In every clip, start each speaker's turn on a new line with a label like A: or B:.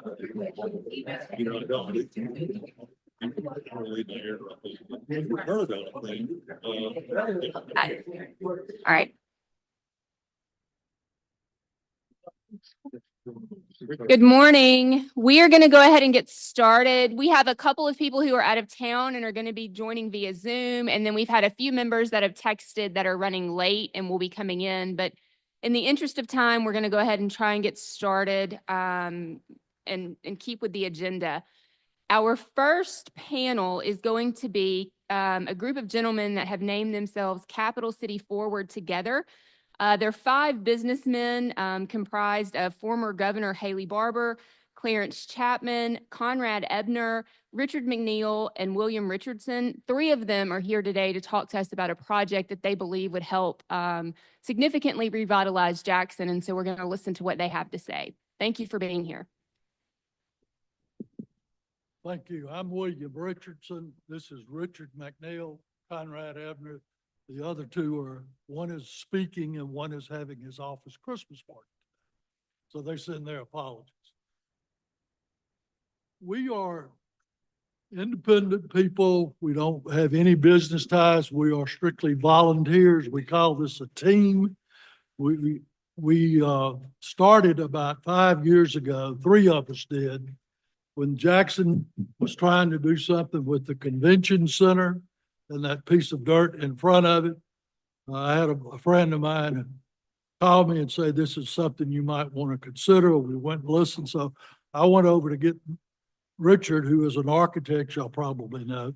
A: You know, I don't.
B: All right. Good morning. We are going to go ahead and get started. We have a couple of people who are out of town and are going to be joining via Zoom. And then we've had a few members that have texted that are running late and will be coming in. But in the interest of time, we're going to go ahead and try and get started and keep with the agenda. Our first panel is going to be a group of gentlemen that have named themselves Capital City Forward Together. They're 5 businessmen comprised of former Governor Haley Barbour, Clarence Chapman, Conrad Ebner, Richard McNeil, and William Richardson. 3 of them are here today to talk to us about a project that they believe would help significantly revitalize Jackson. And so we're going to listen to what they have to say. Thank you for being here.
C: Thank you. I'm William Richardson. This is Richard McNeil, Conrad Ebner. The other 2 are, one is speaking and one is having his office Christmas party. So they send their apologies. We are independent people. We don't have any business ties. We are strictly volunteers. We call this a team. We started about 5 years ago. 3 of us did. When Jackson was trying to do something with the convention center and that piece of dirt in front of it, I had a friend of mine call me and say, this is something you might want to consider. We went and listened. So I went over to get Richard, who is an architect, y'all probably know.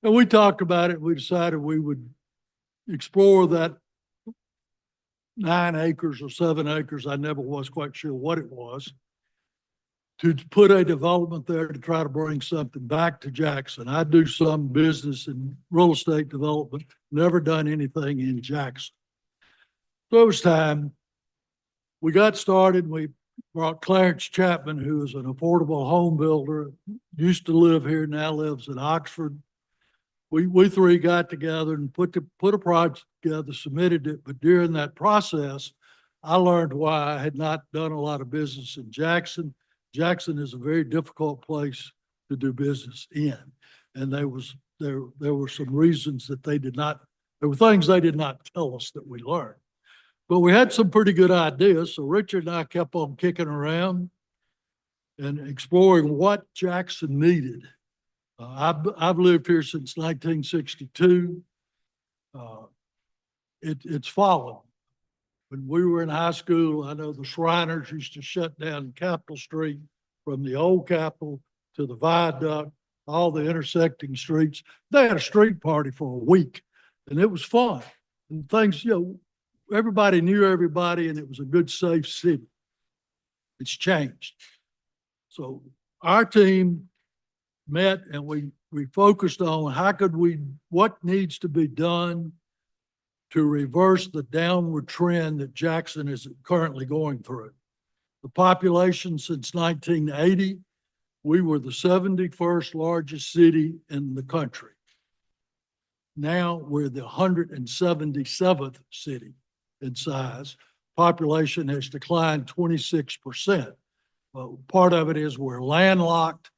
C: And we talked about it. We decided we would explore that 9 acres or 7 acres. I never was quite sure what it was, to put a development there to try to bring something back to Jackson. I do some business in real estate development, never done anything in Jackson. So it was time. We got started. We brought Clarence Chapman, who is an affordable home builder, used to live here, now lives in Oxford. We 3 got together and put a project together, submitted it. But during that process, I learned why I had not done a lot of business in Jackson. Jackson is a very difficult place to do business in. And there were some reasons that there were things they did not tell us that we learned. But we had some pretty good ideas. So Richard and I kept on kicking around and exploring what Jackson needed. I've lived here since 1962. It's fallen. When we were in high school, I know the Shriners used to shut down Capitol Street from the old Capitol to the Viaduct, all the intersecting streets. They had a street party for a week, and it was fun. And things, everybody knew everybody, and it was a good, safe city. It's changed. So our team met, and we focused on what needs to be done to reverse the downward trend that Jackson is currently going through. The population since 1980, we were the 71st largest city in the country. Now we're the 177th city in size. Population has declined 26%. Part of it is we're landlocked.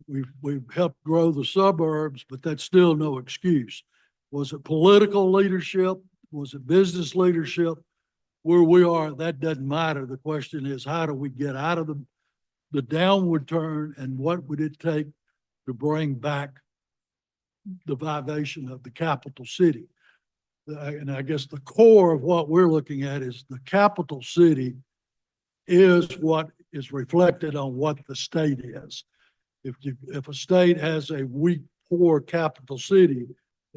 C: We've helped grow the suburbs, but that's still no excuse. Was it political leadership? Was it business leadership? Where we are, that doesn't matter. The question is, how do we get out of the downward turn, and what would it take to bring back the vibration of the capital city? And I guess the core of what we're looking at is the capital city is what is reflected on what the state is. If a state has a weak, poor capital city,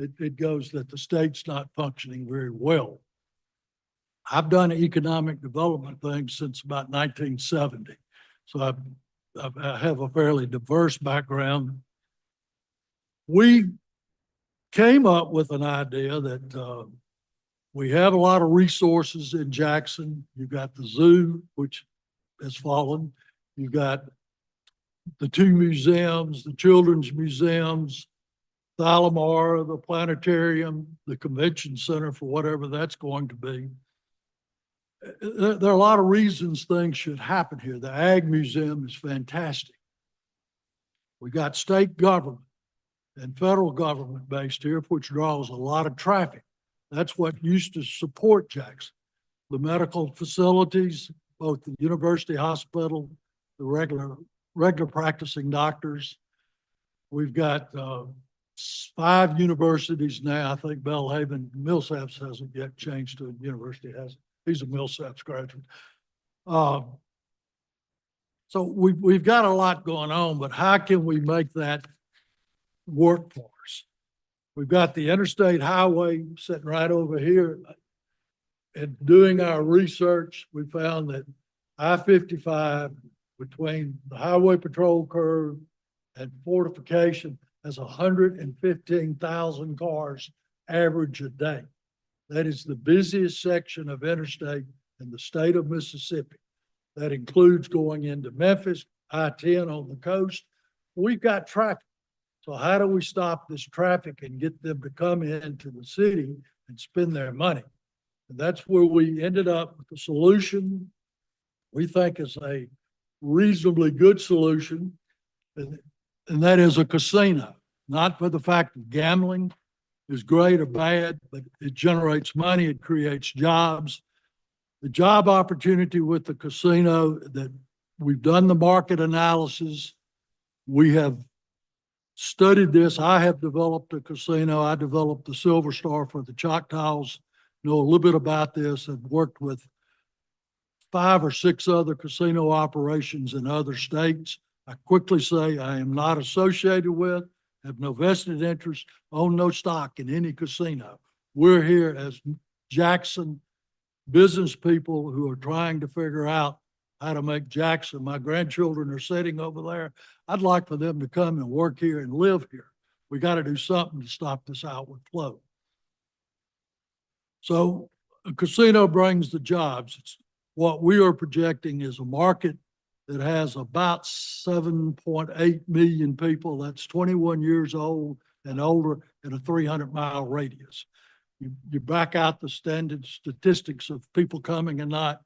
C: it goes that the state's not functioning very well. I've done economic development things since about 1970. So I have a fairly diverse background. We came up with an idea that we have a lot of resources in Jackson. You've got the zoo, which has fallen. You've got the 2 museums, the children's museums, the Alomar, the planetarium, the convention center for whatever that's going to be. There are a lot of reasons things should happen here. The Ag Museum is fantastic. We got state government and federal government based here, which draws a lot of traffic. That's what used to support Jackson. The medical facilities, both the university hospital, the regular practicing doctors. We've got 5 universities now. I think Belhaven, Millsaps hasn't yet changed to a university, has it? He's a Millsaps graduate. So we've got a lot going on, but how can we make that work for us? We've got the interstate highway sitting right over here. And doing our research, we found that I-55 between the highway patrol curve and fortification has 115,000 cars average a day. That is the busiest section of interstate in the state of Mississippi. That includes going into Memphis, I-10 on the coast. We've got traffic. So how do we stop this traffic and get them to come into the city and spend their money? And that's where we ended up with the solution we think is a reasonably good solution, and that is a casino. Not for the fact that gambling is great or bad, but it generates money, it creates jobs. The job opportunity with the casino, that we've done the market analysis, we have studied this. I have developed a casino. I developed the Silver Star for the Choctaws. Know a little bit about this and worked with 5 or 6 other casino operations in other states. I quickly say I am not associated with, have no vested interest, own no stock in any casino. We're here as Jackson business people who are trying to figure out how to make Jackson. My grandchildren are sitting over there. I'd like for them to come and work here and live here. We got to do something to stop this outward flow. So a casino brings the jobs. It's what we are projecting is a market that has about 7.8 million people. That's 21 years old and older in a 300-mile radius. You back out the standard statistics of people coming and not,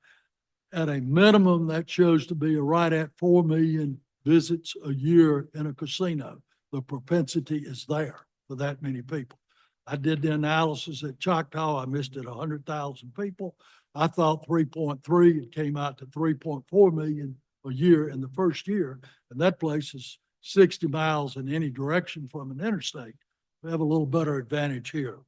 C: at a minimum, that shows to be right at 4 million visits a year in a casino. The propensity is there for that many people. I did the analysis at Choctaw. I missed it 100,000 people. I thought 3.3, it came out to 3.4 million a year in the first year. And that place is 60 miles in any direction from an interstate. We have a little better advantage here.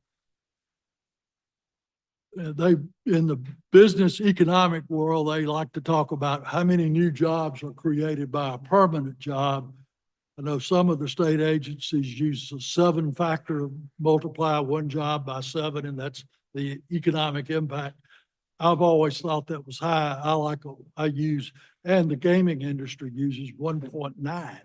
C: In the business economic world, they like to talk about how many new jobs are created by a permanent job. I know some of the state agencies use a 7-factor, multiply one job by 7, and that's the economic impact. I've always thought that was high. I use, and the gaming industry uses 1.9.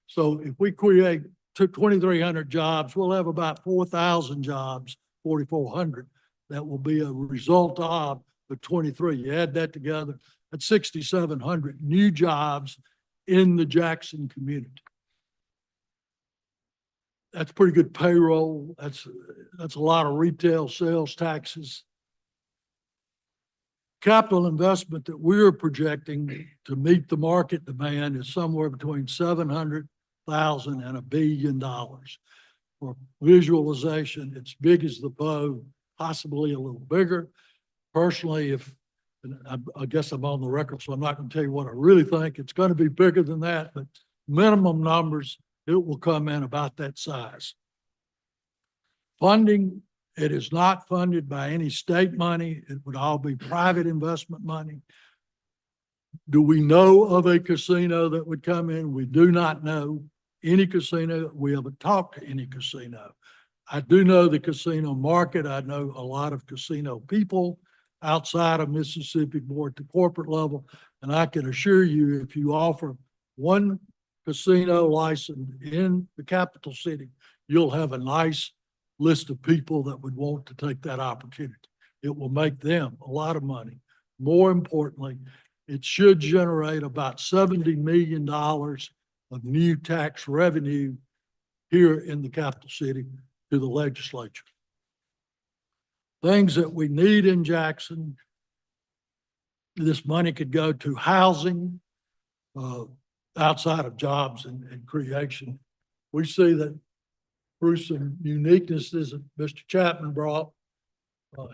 C: So if we create 2,300 jobs, we'll have about 4,000 jobs, 4,400. That will be a result of the 23. You add that together, that's 6,700 new jobs in the Jackson community. That's pretty good payroll. That's a lot of retail sales taxes. Capital investment that we're projecting to meet the market demand is somewhere between $700,000 and $1 billion. For visualization, it's big as the bow, possibly a little bigger. Personally, I guess I'm on the record, so I'm not going to tell you what I really think. It's going to be bigger than that, but minimum numbers, it will come in about that size. Funding, it is not funded by any state money. It would all be private investment money. Do we know of a casino that would come in? We do not know any casino. We haven't talked to any casino. I do know the casino market. I know a lot of casino people outside of Mississippi, more at the corporate level. And I can assure you, if you offer one casino license in the capital city, you'll have a nice list of people that would want to take that opportunity. It will make them a lot of money. More importantly, it should generate about $70 million of new tax revenue here in the capital city to the legislature. Things that we need in Jackson, this money could go to housing, outside of jobs and creation. We see that through some uniquenesses that Mr. Chapman brought,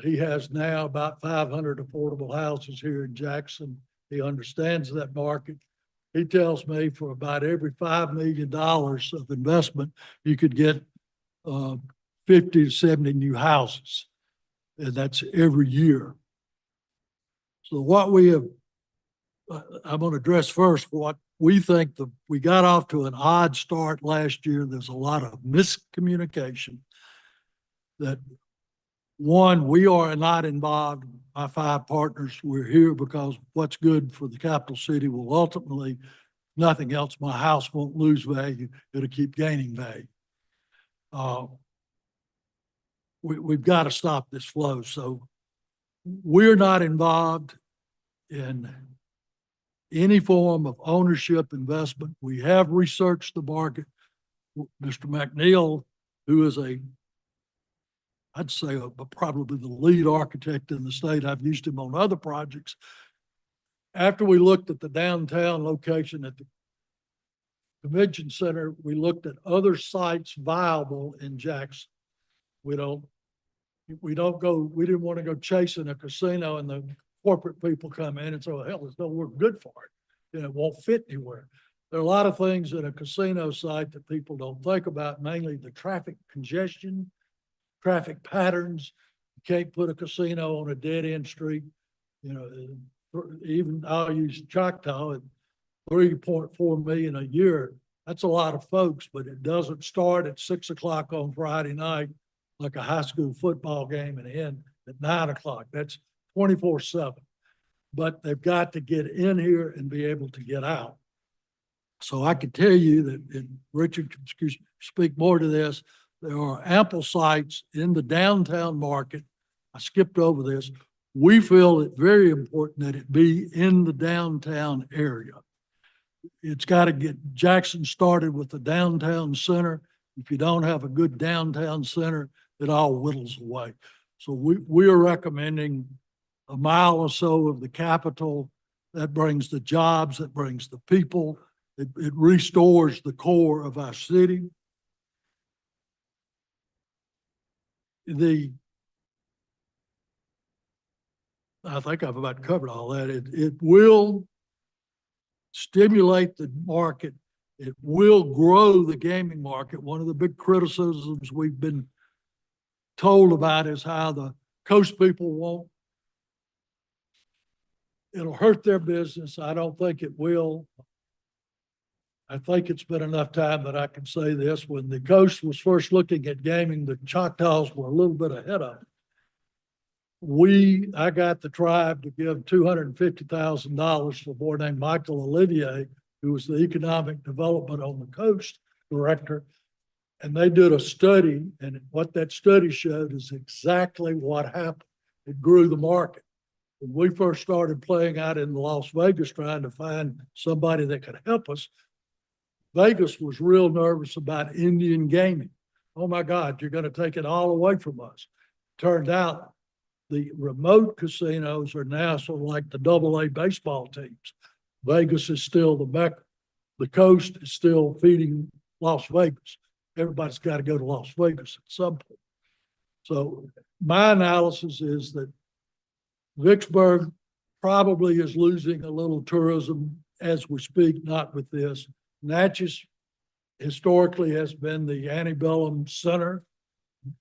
C: he has now about 500 affordable houses here in Jackson. He understands that market. He tells me for about every $5 million of investment, you could get 50 to 70 new houses. And that's every year. So what we have, I'm going to address first what we think we got off to an odd start last year. There's a lot of miscommunication that one, we are not involved. My 5 partners, we're here because what's good for the capital city will ultimately, nothing else, my house won't lose value. It'll keep gaining value. We've got to stop this flow. So we're not involved in any form of ownership investment. We have researched the market. Mr. McNeil, who is I'd say probably the lead architect in the state. I've used him on other projects. After we looked at the downtown location at the convention center, we looked at other sites viable in Jackson. We didn't want to go chasing a casino and the corporate people come in and say, well, hell, there's no work good for it. It won't fit anywhere. There are a lot of things in a casino site that people don't think about, mainly the traffic congestion, traffic patterns. You can't put a casino on a dead end street. Even I'll use Choctaw at 3.4 million a year. That's a lot of folks, but it doesn't start at 6 o'clock on Friday night like a high school football game and end at 9 o'clock. That's 24/7. But they've got to get in here and be able to get out. So I can tell you that, and Richard can speak more to this, there are ample sites in the downtown market. I skipped over this. We feel it very important that it be in the downtown area. It's got to get Jackson started with the downtown center. If you don't have a good downtown center, it all whittles away. So we are recommending a mile or so of the Capitol. That brings the jobs, that brings the people. It restores the core of our city. I think I've about covered all that. It will stimulate the market. It will grow the gaming market. One of the big criticisms we've been told about is how the coast people won't. It'll hurt their business. I don't think it will. I think it's been enough time that I can say this. When the coast was first looking at gaming, the Choctaws were a little bit ahead of it. I got the tribe to give $250,000 to a boy named Michael Olivier, who was the economic development on the coast director. And they did a study, and what that study showed is exactly what happened. It grew the market. When we first started playing out in Las Vegas, trying to find somebody that could help us, Vegas was real nervous about Indian gaming. Oh my God, you're going to take it all away from us. Turned out the remote casinos are now sort of like the AA baseball teams. Vegas is still the mecca. The coast is still feeding Las Vegas. Everybody's got to go to Las Vegas at some point. So my analysis is that Vicksburg probably is losing a little tourism as we speak, not with this. Natchez historically has been the antebellum center.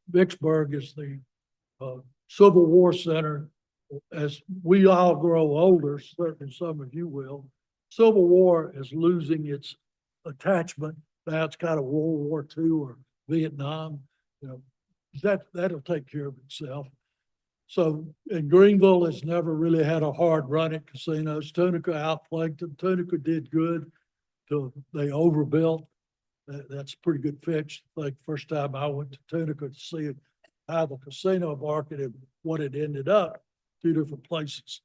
C: Vicksburg is the Civil War center. As we all grow older, certainly some of you will, Civil War is losing its attachment. Now it's kind of World War II or Vietnam. That'll take care of itself. So, and Greenville has never really had a hard run at casinos. Tunica outflanked them. Tunica did good till they overbuilt. That's a pretty good fetch. Like first time I went to Tunica to see how the casino market and what it ended up, 2 different places.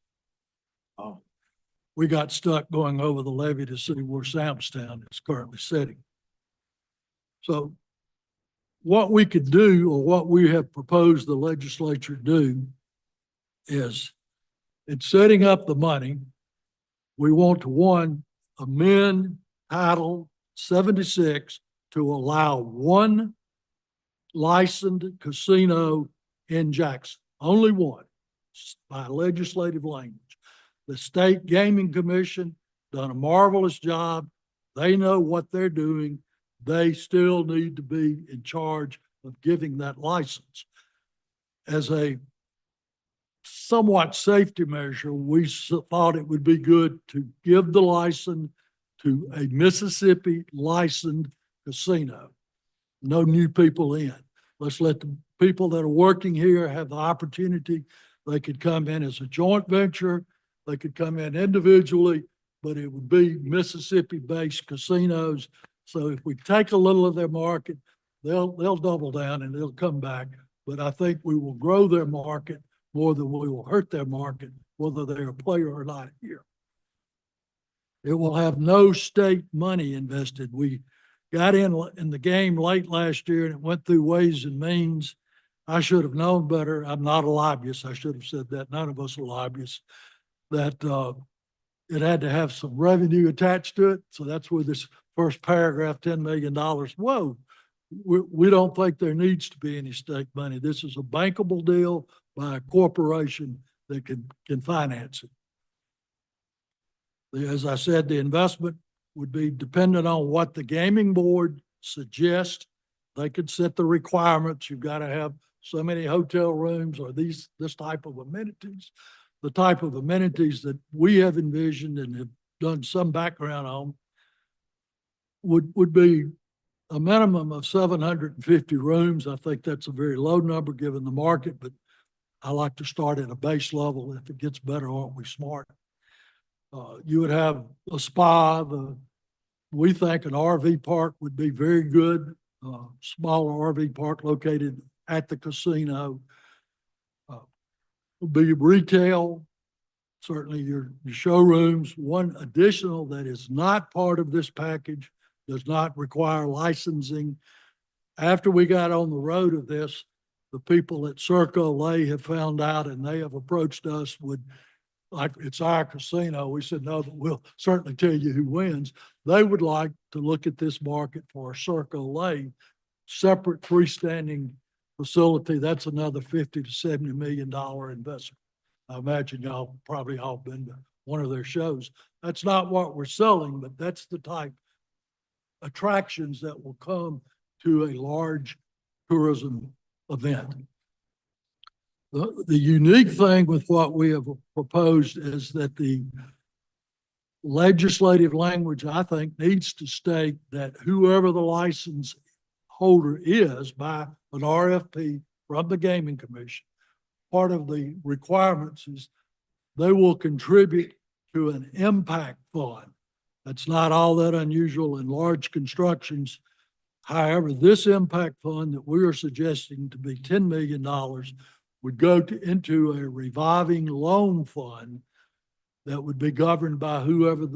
C: We got stuck going over the levee to see where Samstown is currently sitting. So what we could do, or what we have proposed the legislature do, is in setting up the money, we want to, one, amend Title 76 to allow one licensed casino in Jackson, only one, by legislative language. The State Gaming Commission done a marvelous job. They know what they're doing. They still need to be in charge of giving that license. As a somewhat safety measure, we thought it would be good to give the license to a Mississippi licensed casino. No new people in. Let's let the people that are working here have the opportunity. They could come in as a joint venture. They could come in individually, but it would be Mississippi-based casinos. So if we take a little of their market, they'll double down and they'll come back. But I think we will grow their market more than we will hurt their market, whether they're a player or not here. It will have no state money invested. We got in the game late last year and it went through Ways and Means. I should have known better. I'm not a lobbyist. I should have said that. None of us are lobbyists. That it had to have some revenue attached to it. So that's where this first paragraph, $10 million. Whoa, we don't think there needs to be any state money. This is a bankable deal by a corporation that can finance it. As I said, the investment would be dependent on what the gaming board suggests. They could set the requirements. You've got to have so many hotel rooms or this type of amenities. The type of amenities that we have envisioned and have done some background on would be a minimum of 750 rooms. I think that's a very low number given the market, but I like to start at a base level. If it gets better, aren't we smart? You would have a spa. We think an RV park would be very good. Smaller RV park located at the casino. Would be retail, certainly your showrooms. One additional that is not part of this package, does not require licensing. After we got on the road of this, the people at Cirque Olay have found out and they have approached us with, like, it's our casino. We said, no, but we'll certainly tell you who wins. They would like to look at this market for a Cirque Olay separate freestanding facility. That's another $50 to $70 million investment. I imagine y'all probably all been to one of their shows. That's not what we're selling, but that's the type attractions that will come to a large tourism event. The unique thing with what we have proposed is that the legislative language, I think, needs to state that whoever the license holder is by an RFP from the Gaming Commission, part of the requirements is they will contribute to an impact fund. That's not all that unusual in large constructions. However, this impact fund that we are suggesting to be $10 million would go into a revolving loan fund that would be governed by whoever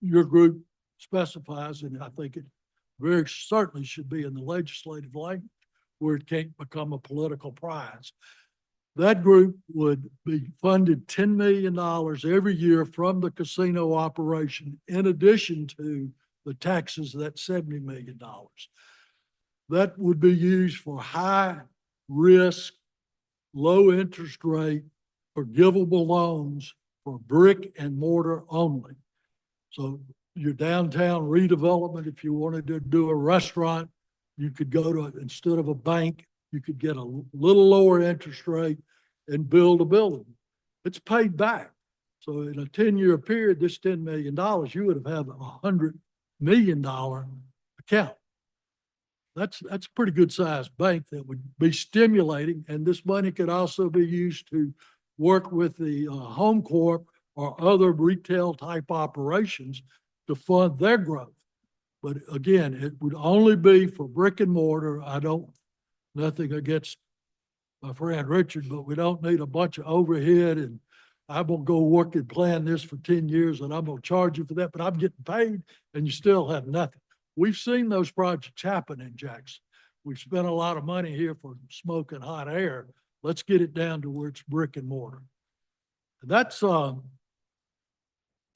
C: your group specifies. And I think it very certainly should be in the legislative language where it can't become a political prize. That group would be funded $10 million every year from the casino operation, in addition to the taxes, that $70 million. That would be used for high risk, low interest rate, forgivable loans for brick and mortar only. So your downtown redevelopment, if you wanted to do a restaurant, you could go to, instead of a bank, you could get a little lower interest rate and build a building. It's paid back. So in a 10-year period, this $10 million, you would have a $100 million account. That's a pretty good sized bank that would be stimulating. And this money could also be used to work with the Home Corp or other retail type operations to fund their growth. But again, it would only be for brick and mortar. Nothing against my friend Richard, but we don't need a bunch of overhead and I'm gonna go work and plan this for 10 years and I'm gonna charge you for that, but I'm getting paid and you still have nothing. We've seen those projects happen in Jackson. We've spent a lot of money here for smoke and hot air. Let's get it down to where it's brick and mortar. That's kind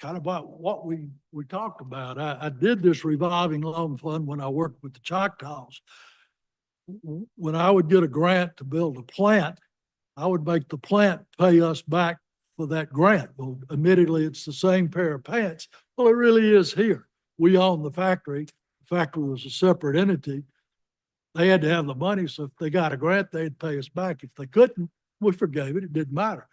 C: of about what we talked about. I did this revolving loan fund when I worked with the Choctaws. When I would get a grant to build a plant, I would make the plant pay us back for that grant. Well, admittedly, it's the same pair of pants. Well, it really is here. We own the factory. The factory was a separate entity. They had to have the money, so if they got a grant, they'd pay us back. If they couldn't, we forgave it. It didn't matter.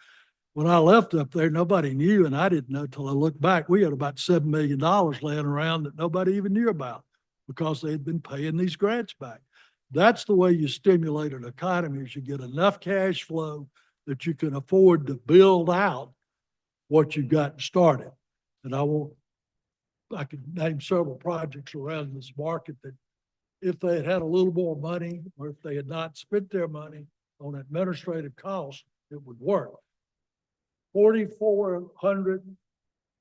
C: When I left up there, nobody knew, and I didn't know till I looked back. We had about $7 million laying around that nobody even knew about because they had been paying these grants back. That's the way you stimulate an economy, is you get enough cash flow that you can afford to build out what you've got started. And I could name several projects around this market that if they had had a little more money, or if they had not spent their money on administrative costs, it would work. 4,400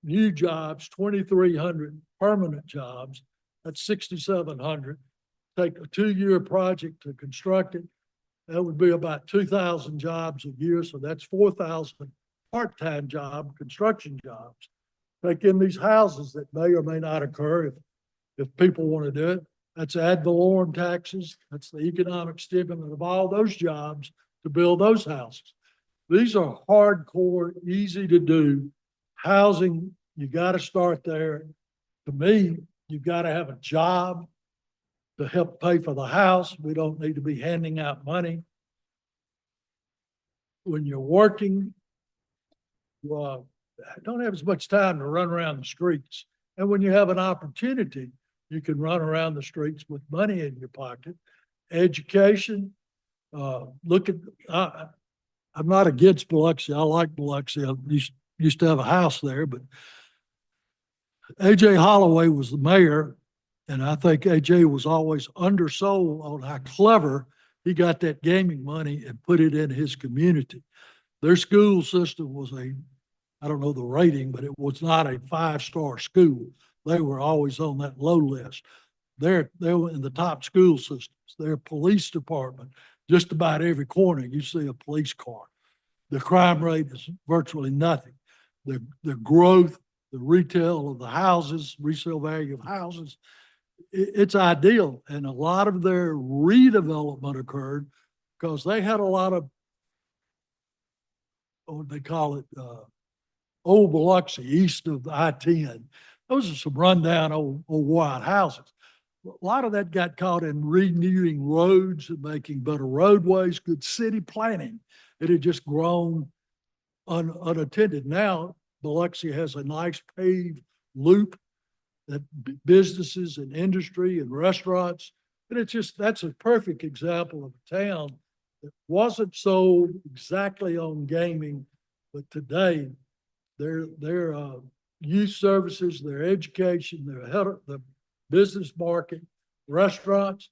C: new jobs, 2,300 permanent jobs. That's 6,700. Take a 2-year project to construct it. That would be about 2,000 jobs a year. So that's 4,000 part-time construction jobs. Take in these houses that may or may not occur if people want to do it. That's ad valorem taxes. That's the economic stimulant of all those jobs to build those houses. These are hardcore, easy to do. Housing, you got to start there. To me, you've got to have a job to help pay for the house. We don't need to be handing out money. When you're working, you don't have as much time to run around the streets. And when you have an opportunity, you can run around the streets with money in your pocket. Education, I'm not against Biloxi. I like Biloxi. I used to have a house there, but A.J. Holloway was the mayor, and I think A.J. was always undersold on how clever he got that gaming money and put it in his community. Their school system was I don't know the rating, but it was not a 5-star school. They were always on that low list. They were in the top school systems. Their police department, just about every corner you see a police car. The crime rate is virtually nothing. The growth, the retail of the houses, resale value of houses, it's ideal. And a lot of their redevelopment occurred because they had a lot of, what they call it, old Biloxi, east of I-10. Those are some rundown old white houses. A lot of that got caught in renewing roads and making better roadways, good city planning. It had just grown unattended. Now, Biloxi has a nice paved loop that businesses and industry and restaurants, and that's a perfect example of a town that wasn't sold exactly on gaming, but today their youth services, their education, the business market, restaurants.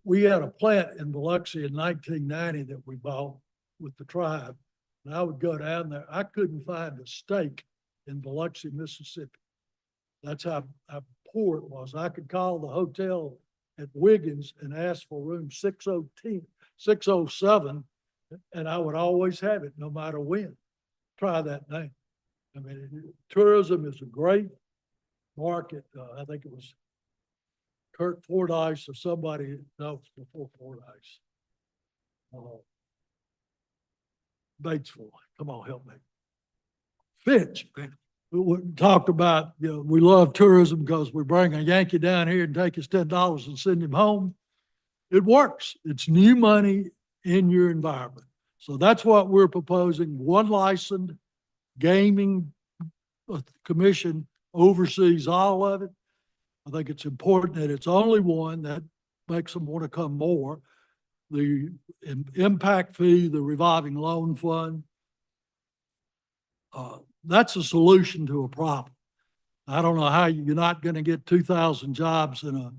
C: We had a plant in Biloxi in 1990 that we bought with the tribe. And I would go down there. I couldn't find a steak in Biloxi, Mississippi. That's how poor it was. I could call the hotel at Wiggins and ask for room 607, and I would always have it no matter when. Try that name. I mean, tourism is a great market. I think it was Kurt Fordyce or somebody, no, it's before Fordyce. Batesville, come on, help me. Finch. We talked about, we love tourism because we bring a Yankee down here and take his $10 and send him home. It works. It's new money in your environment. So that's what we're proposing. One licensed gaming commission oversees all of it. I think it's important that it's only one. That makes them want to come more. The impact fee, the revolving loan fund, that's a solution to a problem. I don't know how you're not going to get 2,000 jobs in a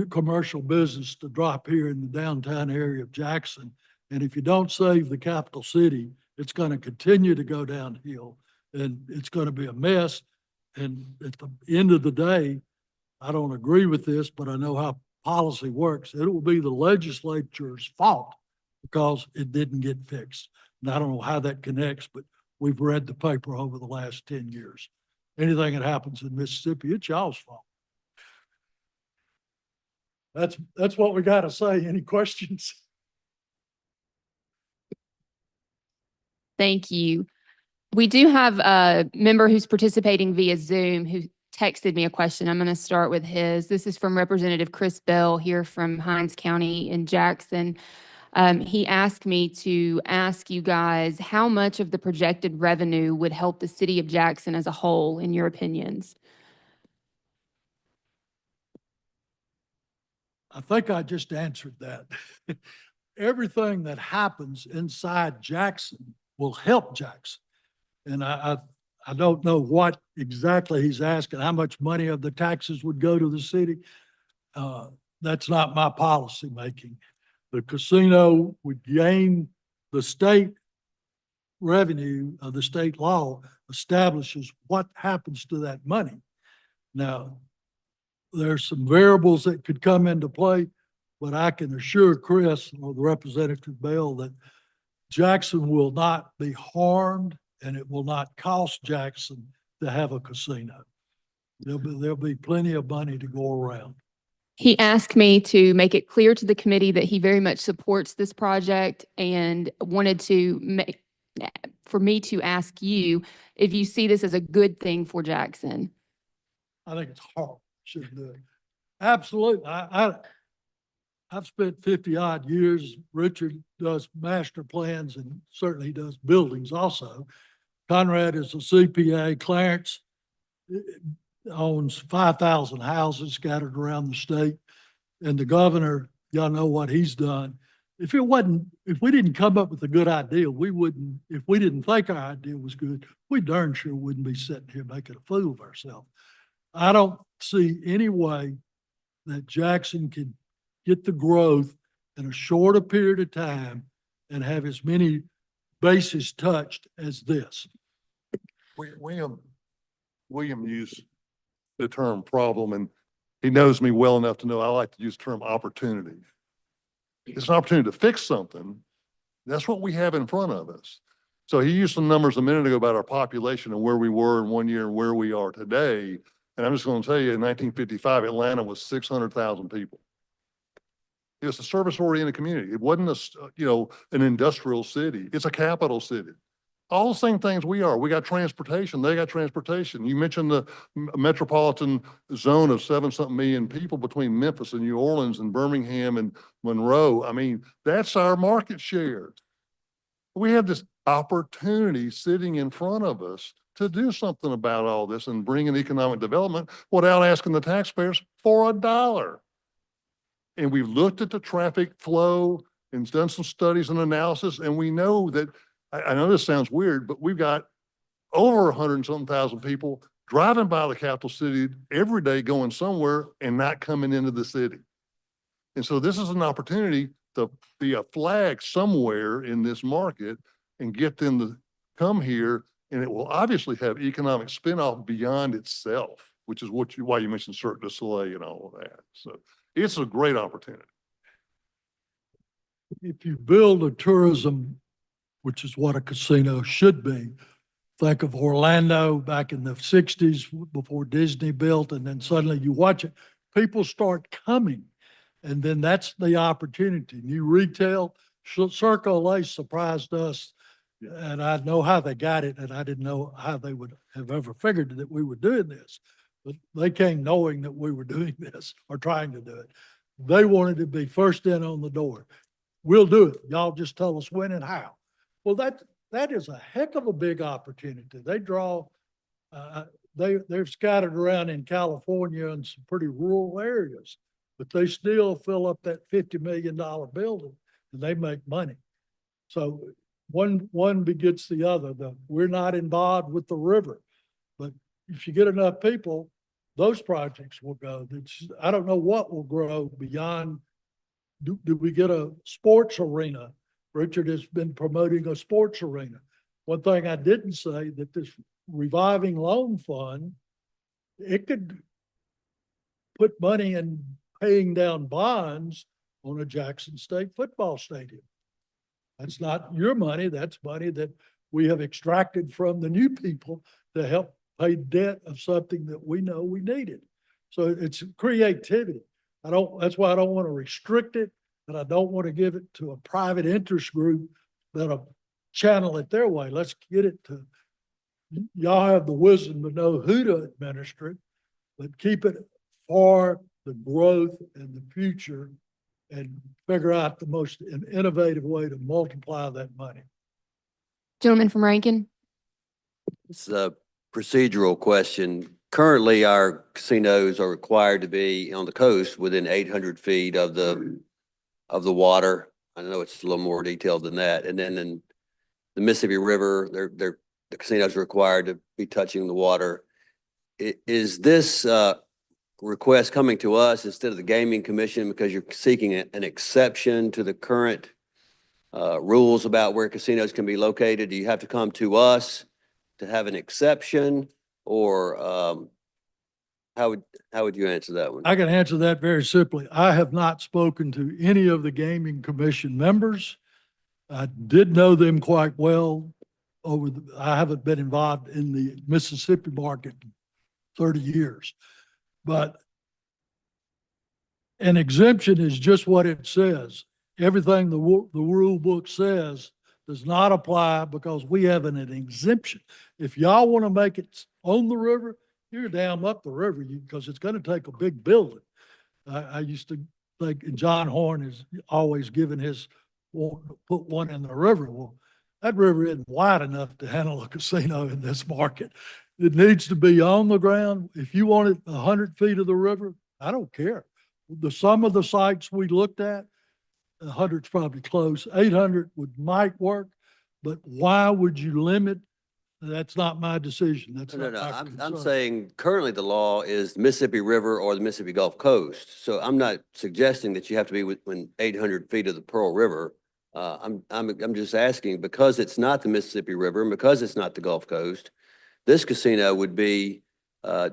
C: commercial business to drop here in the downtown area of Jackson. And if you don't save the capital city, it's going to continue to go downhill and it's going to be a mess. And at the end of the day, I don't agree with this, but I know how policy works. It will be the legislature's fault because it didn't get fixed. And I don't know how that connects, but we've read the paper over the last 10 years. Anything that happens in Mississippi, it's y'all's fault. That's what we got to say. Any questions?
B: Thank you. We do have a member who's participating via Zoom who texted me a question. I'm going to start with his. This is from Representative Chris Bell here from Hinds County in Jackson. He asked me to ask you guys how much of the projected revenue would help the city of Jackson as a whole, in your opinions?
C: I think I just answered that. Everything that happens inside Jackson will help Jackson. And I don't know what exactly he's asking, how much money of the taxes would go to the city. That's not my policy making. The casino would gain the state revenue of the state law establishes what happens to that money. Now, there's some variables that could come into play, but I can assure Chris or the Representative Bell that Jackson will not be harmed and it will not cost Jackson to have a casino. There'll be plenty of money to go around.
B: He asked me to make it clear to the committee that he very much supports this project and wanted for me to ask you if you see this as a good thing for Jackson.
C: I think it's horrible. Shouldn't do it. Absolutely. I've spent 50 odd years. Richard does master plans and certainly does buildings also. Conrad is a CPA. Clarence owns 5,000 houses scattered around the state. And the governor, y'all know what he's done. If we didn't come up with a good idea, if we didn't think our idea was good, we darn sure wouldn't be sitting here making a fool of ourselves. I don't see any way that Jackson can get the growth in a shorter period of time and have as many bases touched as this.
A: William used the term problem, and he knows me well enough to know I like to use the term opportunity. It's an opportunity to fix something. That's what we have in front of us. So he used some numbers a minute ago about our population and where we were in 1 year and where we are today. And I'm just going to tell you, in 1955, Atlanta was 600,000 people. It was a service-oriented community. It wasn't an industrial city. It's a capital city. All the same things we are. We got transportation. They got transportation. You mentioned the metropolitan zone of 7-something million people between Memphis and New Orleans and Birmingham and Monroe. I mean, that's our market share. We have this opportunity sitting in front of us to do something about all this and bring in economic development without asking the taxpayers for $1. And we've looked at the traffic flow and done some studies and analysis, and we know that, I know this sounds weird, but we've got over 100-something thousand people driving by the capital city every day going somewhere and not coming into the city. And so this is an opportunity to be a flag somewhere in this market and get them to come here, and it will obviously have economic spinoff beyond itself, which is why you mentioned Cirque du Soleil and all of that. So it's a great opportunity.
C: If you build a tourism, which is what a casino should be, think of Orlando back in the 60s before Disney built, and then suddenly you watch it, people start coming. And then that's the opportunity. New retail, Cirque du Soleil surprised us. And I know how they got it, and I didn't know how they would have ever figured that we were doing this. But they came knowing that we were doing this or trying to do it. They wanted to be first in on the door. We'll do it. Y'all just tell us when and how. Well, that is a heck of a big opportunity. They draw, they're scattered around in California and some pretty rural areas, but they still fill up that $50 million building and they make money. So one begets the other. We're not involved with the river, but if you get enough people, those projects will go. I don't know what will grow beyond. Do we get a sports arena? Richard has been promoting a sports arena. One thing I didn't say, that this reviving loan fund, it could put money in paying down bonds on a Jackson State football stadium. That's not your money. That's money that we have extracted from the new people to help pay debt of something that we know we needed. So it's creativity. That's why I don't want to restrict it, and I don't want to give it to a private interest group that'll channel it their way. Let's get it to, y'all have the wisdom to know who to administer it, but keep it for the growth and the future and figure out the most innovative way to multiply that money.
B: Gentleman from Rankin.
D: It's a procedural question. Currently, our casinos are required to be on the coast within 800 feet of the water. I know it's a little more detailed than that. And then in the Mississippi River, the casinos are required to be touching the water. Is this request coming to us instead of the Gaming Commission because you're seeking an exception to the current rules about where casinos can be located? Do you have to come to us to have an exception, or how would you answer that one?
C: I can answer that very simply. I have not spoken to any of the Gaming Commission members. I did know them quite well I haven't been involved in the Mississippi market in 30 years. But an exemption is just what it says. Everything the rule book says does not apply because we have an exemption. If y'all want to make it on the river, you're down up the river because it's going to take a big building. I used to think, and John Horn is always giving his, put one in the river. Well, that river isn't wide enough to handle a casino in this market. It needs to be on the ground. If you want it 100 feet of the river, I don't care. Some of the sites we looked at, 100's probably close. 800 might work, but why would you limit? That's not my decision. That's
D: No,
C: not my
D: I'm
C: concern.
D: saying currently the law is the Mississippi River or the Mississippi Gulf Coast. So I'm not suggesting that you have to be within 800 feet of the Pearl River. I'm just asking, because it's not the Mississippi River and because it's not the Gulf Coast, this casino would be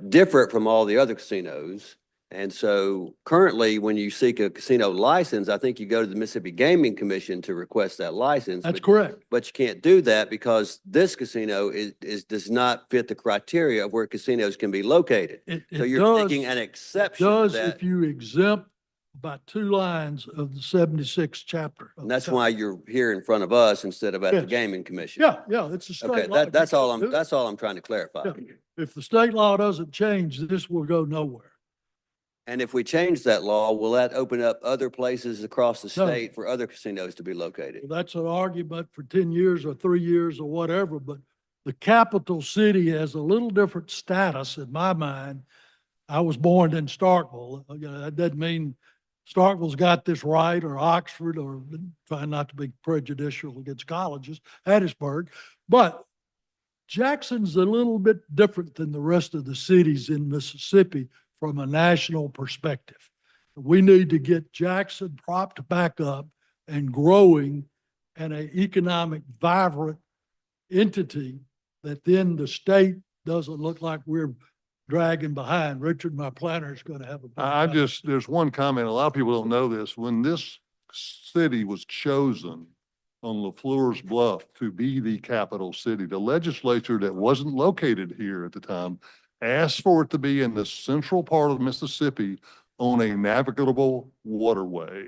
D: different from all the other casinos. And so currently, when you seek a casino license, I think you go to the Mississippi Gaming Commission to request that license.
C: That's
D: but-
C: correct.
D: But you can't do that because this casino does not fit the criteria of where casinos can be located.
C: It
D: So you're
C: does,
D: seeking an exception to
C: does
D: that.
C: if you exempt about 2 lines of the 76th chapter. of
D: And that's
C: the
D: why
C: code.
D: you're here in front of us instead of at the
C: Yes.
D: Gaming Commission.
C: Yeah, it's a state
D: Okay,
C: law.
D: that's
C: You
D: all
C: can't do it.
D: that's all I'm trying to clarify.
C: Yeah. If the state law doesn't change, this will go nowhere.
D: And if we change that law, will that open up other places across the
C: No.
D: state for other casinos to be located?
C: Well, that's an argument for 10 years or 3 years or whatever, but the capital city has a little different status in my mind. I was born in Starkville. That doesn't mean Starkville's got this right, or Oxford, or trying not to be prejudicial against colleges, Hattiesburg. But Jackson's a little bit different than the rest of the cities in Mississippi from a national perspective. We need to get Jackson propped back up and growing and an economic vibrant entity that then the state doesn't look like we're dragging behind. Richard, my planner, is going to have a.
A: There's one comment, a lot of people don't know this. When this city was chosen on LaFleur's Bluff to be the capital city, the legislature that wasn't located here at the time asked for it to be in the central part of Mississippi on a navigable waterway.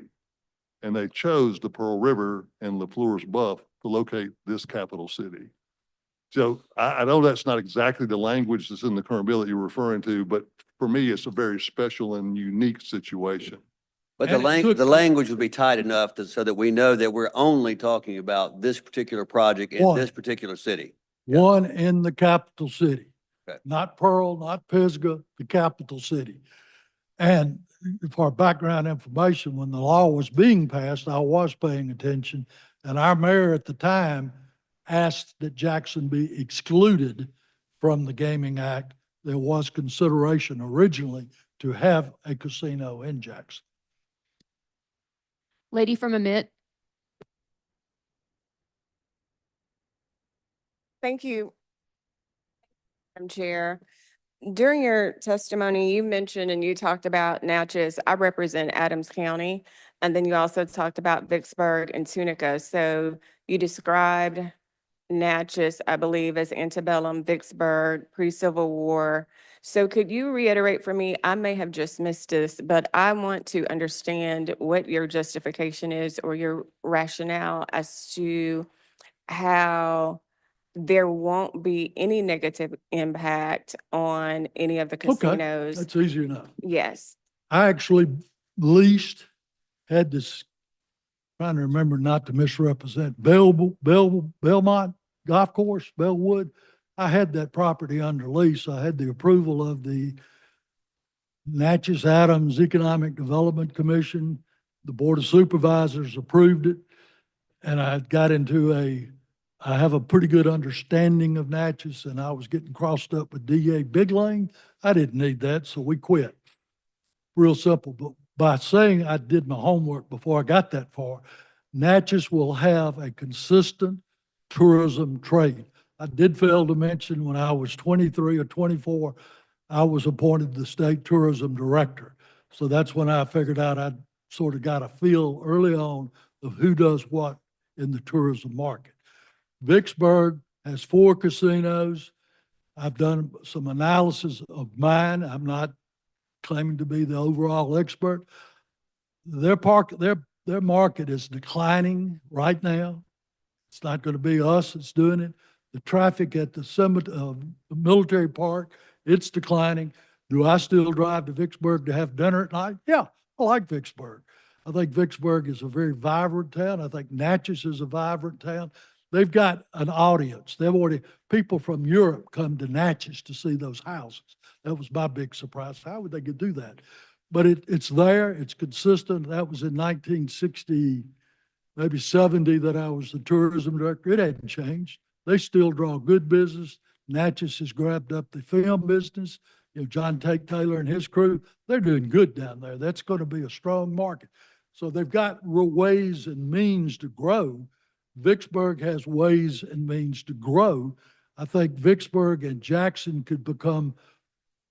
A: And they chose the Pearl River and LaFleur's Bluff to locate this capital city. So I know that's not exactly the language that's in the current bill that you're referring to, but for me, it's a very special and unique situation.
D: But
C: And it took-
D: the language would be tight enough so that we know that we're only talking about this particular project in
C: One.
D: this particular city.
C: One in the capital city.
D: Okay.
C: Not Pearl, not Pisgah, the capital city. And for background information, when the law was being passed, I was paying attention, and our mayor at the time asked that Jackson be excluded from the Gaming Act. There was consideration originally to have a casino in Jackson.
B: Lady from Amit.
E: Thank you, Madam Chair. During your testimony, you mentioned and you talked about Natchez. I represent Adams County. And then you also talked about Vicksburg and Tunica. So you described Natchez, I believe, as antebellum, Vicksburg, pre-Civil War. So could you reiterate for me, I may have just missed this, but I want to understand what your justification is or your rationale as to how there won't be any negative impact on any of the
C: Okay,
E: casinos.
C: that's easy enough.
E: Yes.
C: I actually leased, had this, trying to remember not to misrepresent, Belmont Golf Course, Bellwood. I had that property under lease. I had the approval of the Natchez Adams Economic Development Commission. The Board of Supervisors approved it. And I got into I have a pretty good understanding of Natchez, and I was getting crossed up with DA Big Lane. I didn't need that, so we quit. Real simple. But by saying I did my homework before I got that far, Natchez will have a consistent tourism trade. I did fail to mention when I was 23 or 24, I was appointed the state tourism director. So that's when I figured out I'd sort of got a feel early on of who does what in the tourism market. Vicksburg has 4 casinos. I've done some analysis of mine. I'm not claiming to be the overall expert. Their market is declining right now. It's not going to be us that's doing it. The traffic at the military park, it's declining. Do I still drive to Vicksburg to have dinner at night? Yeah, I like Vicksburg. I think Vicksburg is a very vibrant town. I think Natchez is a vibrant town. They've got an audience. People from Europe come to Natchez to see those houses. That was my big surprise. How would they could do that? But it's there, it's consistent. That was in 1960, maybe 70 that I was the tourism director. It hadn't changed. They still draw good business. Natchez has grabbed up the film business. You know, John Tate Taylor and his crew, they're doing good down there. That's going to be a strong market. So they've got ways and means to grow. Vicksburg has ways and means to grow. I think Vicksburg and Jackson could become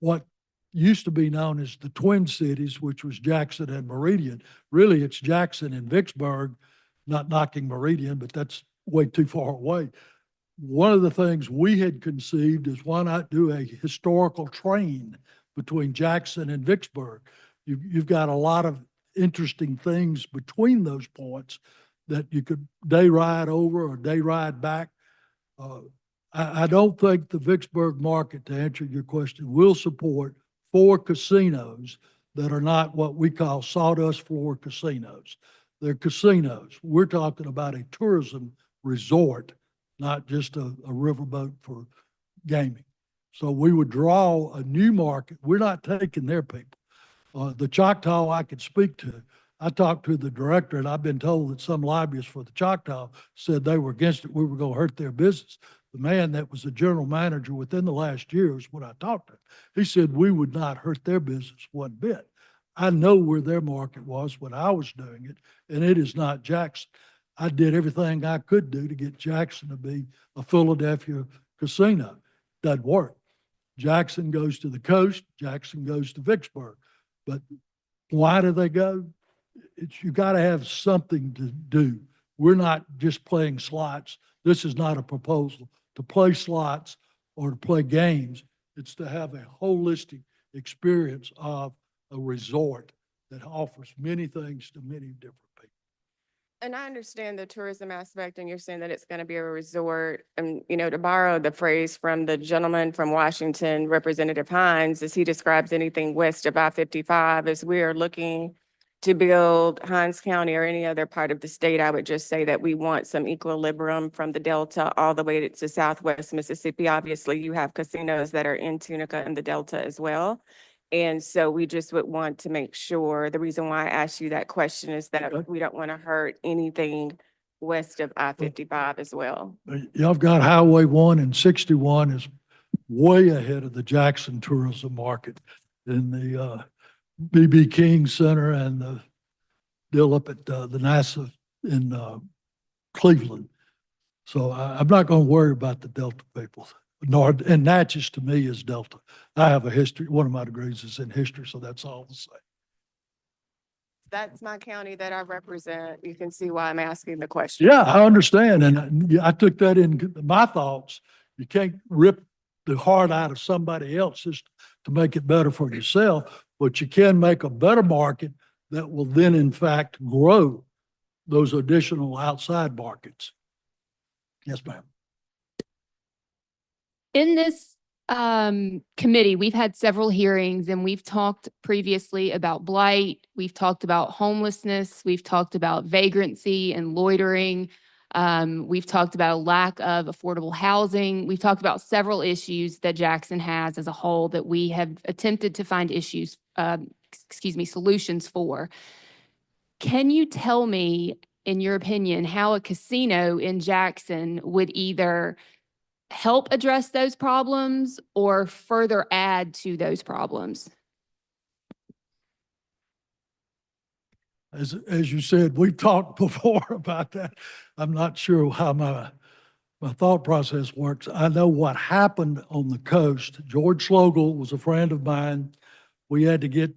C: what used to be known as the Twin Cities, which was Jackson and Meridian. Really, it's Jackson and Vicksburg, not knocking Meridian, but that's way too far away. One of the things we had conceived is why not do a historical train between Jackson and Vicksburg? You've got a lot of interesting things between those points that you could day ride over or day ride back. I don't think the Vicksburg market, to answer your question, will support 4 casinos that are not what we call sawdust floor casinos. They're casinos. We're talking about a tourism resort, not just a riverboat for gaming. So we would draw a new market. We're not taking their people. The Choctaw I could speak to. I talked to the director, and I've been told that some lobbyists for the Choctaw said they were against it. We were going to hurt their business. The man that was the general manager within the last year is what I talked to. He said we would not hurt their business one bit. I know where their market was when I was doing it, and it is not Jackson. I did everything I could do to get Jackson to be a Philadelphia casino. Doesn't work. Jackson goes to the coast. Jackson goes to Vicksburg. But why do they go? You got to have something to do. We're not just playing slots. This is not a proposal to play slots or to play games. It's to have a holistic experience of a resort that offers many things to many different people.
E: And I understand the tourism aspect, and you're saying that it's going to be a resort. And, you know, to borrow the phrase from the gentleman from Washington, Representative Hines, as he describes anything west of I-55, as we are looking to build Hines County or any other part of the state, I would just say that we want some equilibrium from the Delta all the way to Southwest Mississippi. Obviously, you have casinos that are in Tunica and the Delta as well. And so we just would want to make sure, the reason why I asked you that question is that
C: Okay.
E: we don't want to hurt anything west of I-55 as well.
C: Y'all got Highway 1 and 61 is way ahead of the Jackson tourism market in the B.B. King Center and the deal up at the NASA in Cleveland. So I'm not going to worry about the Delta people. North, and Natchez to me is Delta. I have a history, one of my degrees is in history, so that's all to say.
E: That's my county that I represent. You can see why I'm asking the question.
C: Yeah, I understand, and I took that in my thoughts. You can't rip the heart out of somebody else just to make it better for yourself, but you can make a better market that will then in fact grow those additional outside markets. Yes, ma'am.
B: In this committee, we've had several hearings and we've talked previously about blight. We've talked about homelessness. We've talked about vagrancy and loitering. We've talked about a lack of affordable housing. We've talked about several issues that Jackson has as a whole that we have attempted to find solutions for. Can you tell me, in your opinion, how a casino in Jackson would either help address those problems or further add to those problems?
C: As you said, we've talked before about that. I'm not sure how my thought process works. I know what happened on the coast. George Slogel was a friend of mine. We had to get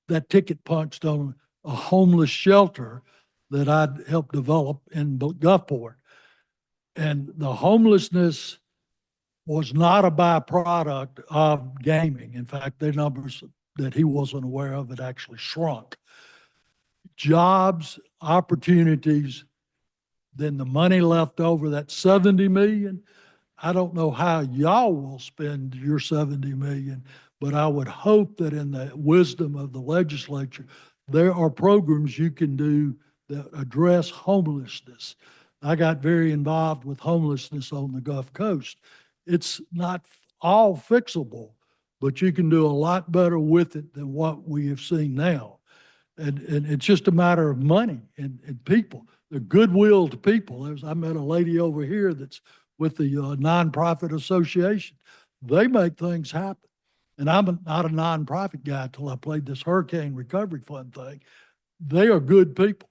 C: that ticket punched on a homeless shelter that I'd helped develop in Gulfport. And the homelessness was not a byproduct of gaming. In fact, their numbers that he wasn't aware of had actually shrunk. Jobs, opportunities, then the money left over, that 70 million. I don't know how y'all will spend your 70 million, but I would hope that in the wisdom of the legislature, there are programs you can do that address homelessness. I got very involved with homelessness on the Gulf Coast. It's not all fixable, but you can do a lot better with it than what we have seen now. And it's just a matter of money and people, the goodwill to people. I met a lady over here that's with the nonprofit association. They make things happen. And I'm not a nonprofit guy until I played this hurricane recovery fund thing. They are good people,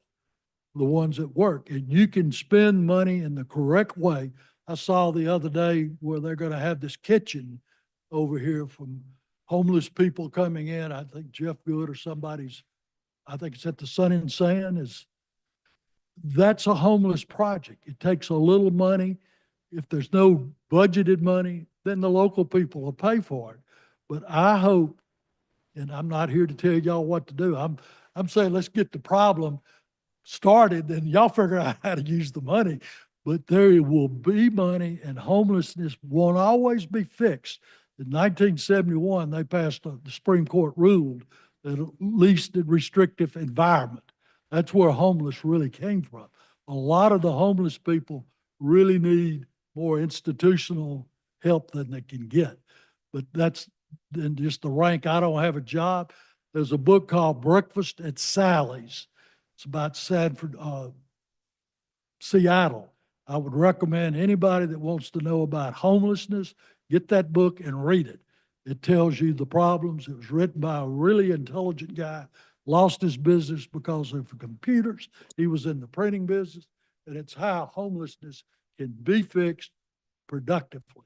C: the ones that work, and you can spend money in the correct way. I saw the other day where they're going to have this kitchen over here from homeless people coming in. I think Jeff Good or somebody's, I think it's at the Sun and Sand, that's a homeless project. It takes a little money. If there's no budgeted money, then the local people will pay for it. But I hope, and I'm not here to tell y'all what to do. I'm saying let's get the problem started, and y'all figure out how to use the money. But there will be money, and homelessness won't always be fixed. In 1971, they passed the Supreme Court ruled that at least a restrictive environment. That's where homeless really came from. A lot of the homeless people really need more institutional help than they can get. But that's then just the rank. I don't have a job. There's a book called Breakfast at Sally's. It's about Seattle. I would recommend anybody that wants to know about homelessness, get that book and read it. It tells you the problems. It was written by a really intelligent guy, lost his business because of computers. He was in the printing business, and it's how homelessness can be fixed productively.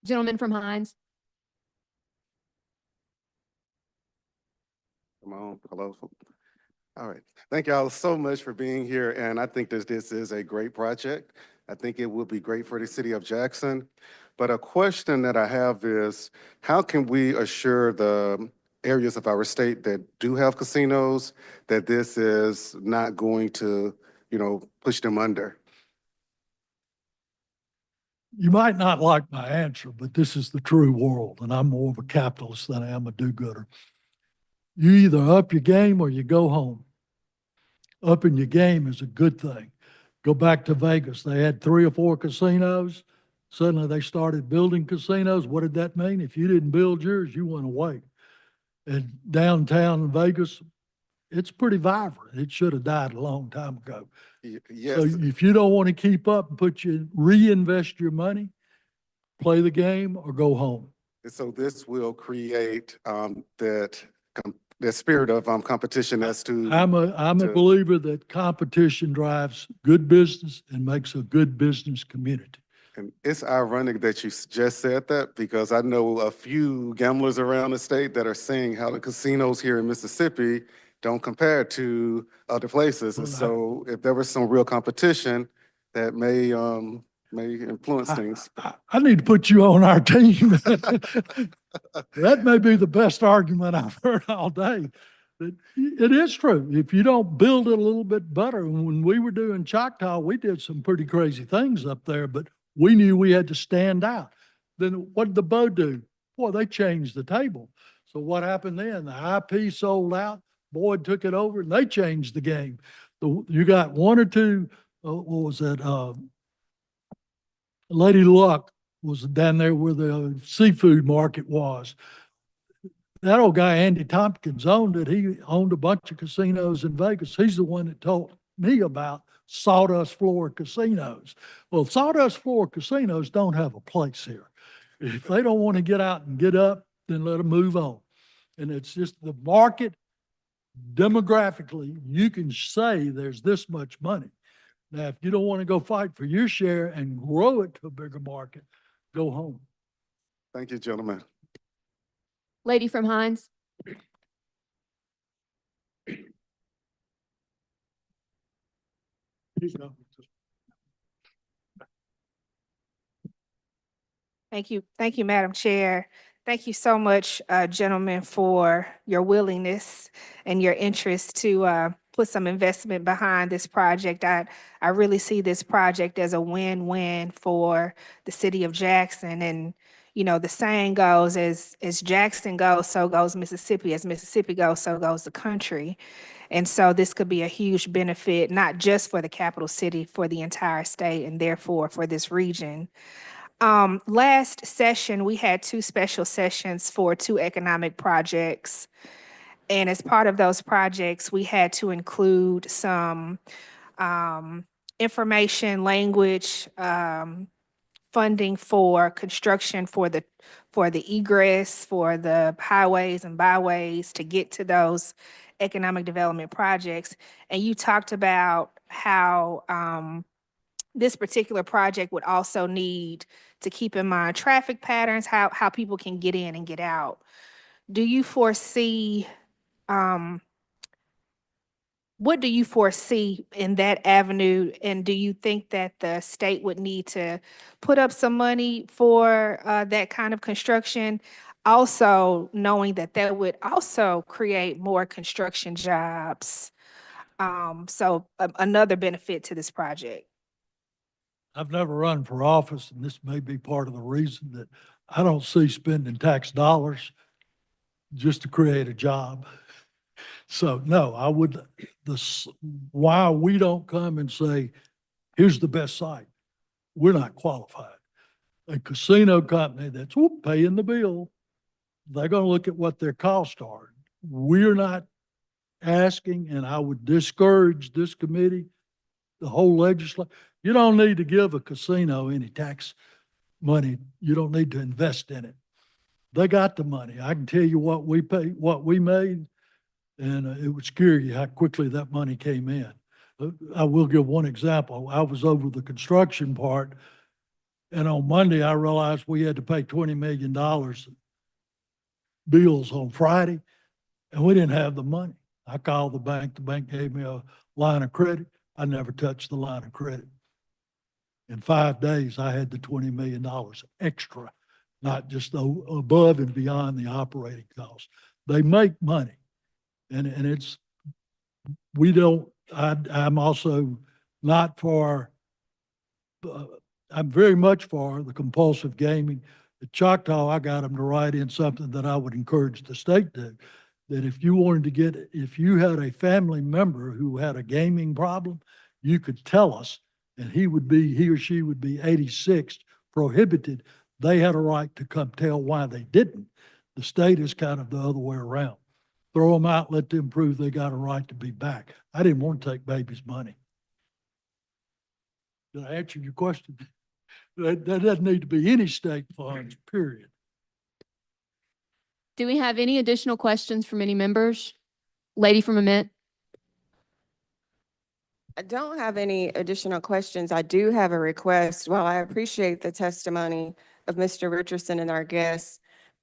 B: Gentleman from Hines.
F: Come on, hello. All right. Thank y'all so much for being here. And I think that this is a great project. I think it will be great for the city of Jackson. But a question that I have is, how can we assure the areas of our state that do have casinos that this is not going to, push them under?
C: You might not like my answer, but this is the true world, and I'm more of a capitalist than I am a do-gooder. You either up your game or you go home. Upping your game is a good thing. Go back to Vegas. They had 3 or 4 casinos. Suddenly they started building casinos. What did that mean? If you didn't build yours, you went away. And downtown Vegas, it's pretty vibrant. It should have died a long time ago.
F: Yes.
C: So if you don't want to keep up and reinvest your money, play the game or go home.
F: So this will create that spirit of competition as to.
C: I'm a believer that competition drives good business and makes a good business community.
F: And it's ironic that you just said that because I know a few gamblers around the state that are saying how the casinos here in Mississippi don't compare to other places. And
C: Well,
F: so if there was some real competition, that may influence things.
C: I need to put you on our team. That may be the best argument I've heard all day. But it is true. If you don't build it a little bit better, and when we were doing Choctaw, we did some pretty crazy things up there, but we knew we had to stand out. Then what did the Bow do? Boy, they changed the table. So what happened then? The IP sold out, Boyd took it over, and they changed the game. You got one or two, what was that? Lady Luck was down there where the seafood market was. That old guy, Andy Tompkins, owned it. He owned a bunch of casinos in Vegas. He's the one that told me about sawdust floor casinos. Well, sawdust floor casinos don't have a place here. If they don't want to get out and get up, then let them move on. And it's just the market demographically, you can say there's this much money. Now, if you don't want to go fight for your share and grow it to a bigger market, go home.
F: Thank you, gentlemen.
B: Lady from Hines.
G: Thank you, Madam Chair. Thank you so much, gentlemen, for your willingness and your interest to put some investment behind this project. I really see this project as a win-win for the city of Jackson. And, you know, the saying goes, as Jackson goes, so goes Mississippi. As Mississippi goes, so goes the country. And so this could be a huge benefit, not just for the capital city, for the entire state, and therefore for this region. Last session, we had 2 special sessions for 2 economic projects. And as part of those projects, we had to include some information, language, funding for construction for the egress, for the highways and byways to get to those economic development projects. And you talked about how this particular project would also need to keep in mind traffic patterns, how people can get in and get out. Do you foresee, what do you foresee in that avenue? And do you think that the state would need to put up some money for that kind of construction? Also knowing that that would also create more construction jobs. So another benefit to this project.
C: I've never run for office, and this may be part of the reason that I don't see spending tax dollars just to create a job. So no, I would, why we don't come and say, here's the best site. We're not qualified. A casino company that's paying the bill, they're going to look at what their costs are. We're not asking, and I would discourage this committee, the whole legislature. You don't need to give a casino any tax money. You don't need to invest in it. They got the money. I can tell you what we paid, what we made, and it would scare you how quickly that money came in. I will give one example. I was over the construction part, and on Monday, I realized we had to pay $20 million bills on Friday, and we didn't have the money. I called the bank gave me a line of credit. I never touched the line of credit. In 5 days, I had the $20 million extra, not just above and beyond the operating costs. They make money. And it's, we don't, I'm also not for, I'm very much for the compulsive gaming. At Choctaw, I got them to write in something that I would encourage the state to, that if you wanted to get, if you had a family member who had a gaming problem, you could tell us, and he or she would be 86, prohibited. They had a right to come tell why they didn't. The state is kind of the other way around. Throw them out, let them prove they got a right to be back. I didn't want to take baby's money. Did I answer your question? That doesn't need to be any state funds, period.
B: Do we have any additional questions from any members? Lady from Amit.
E: I don't have any additional questions. I do have a request. While I appreciate the testimony of Mr. Richardson and our guests,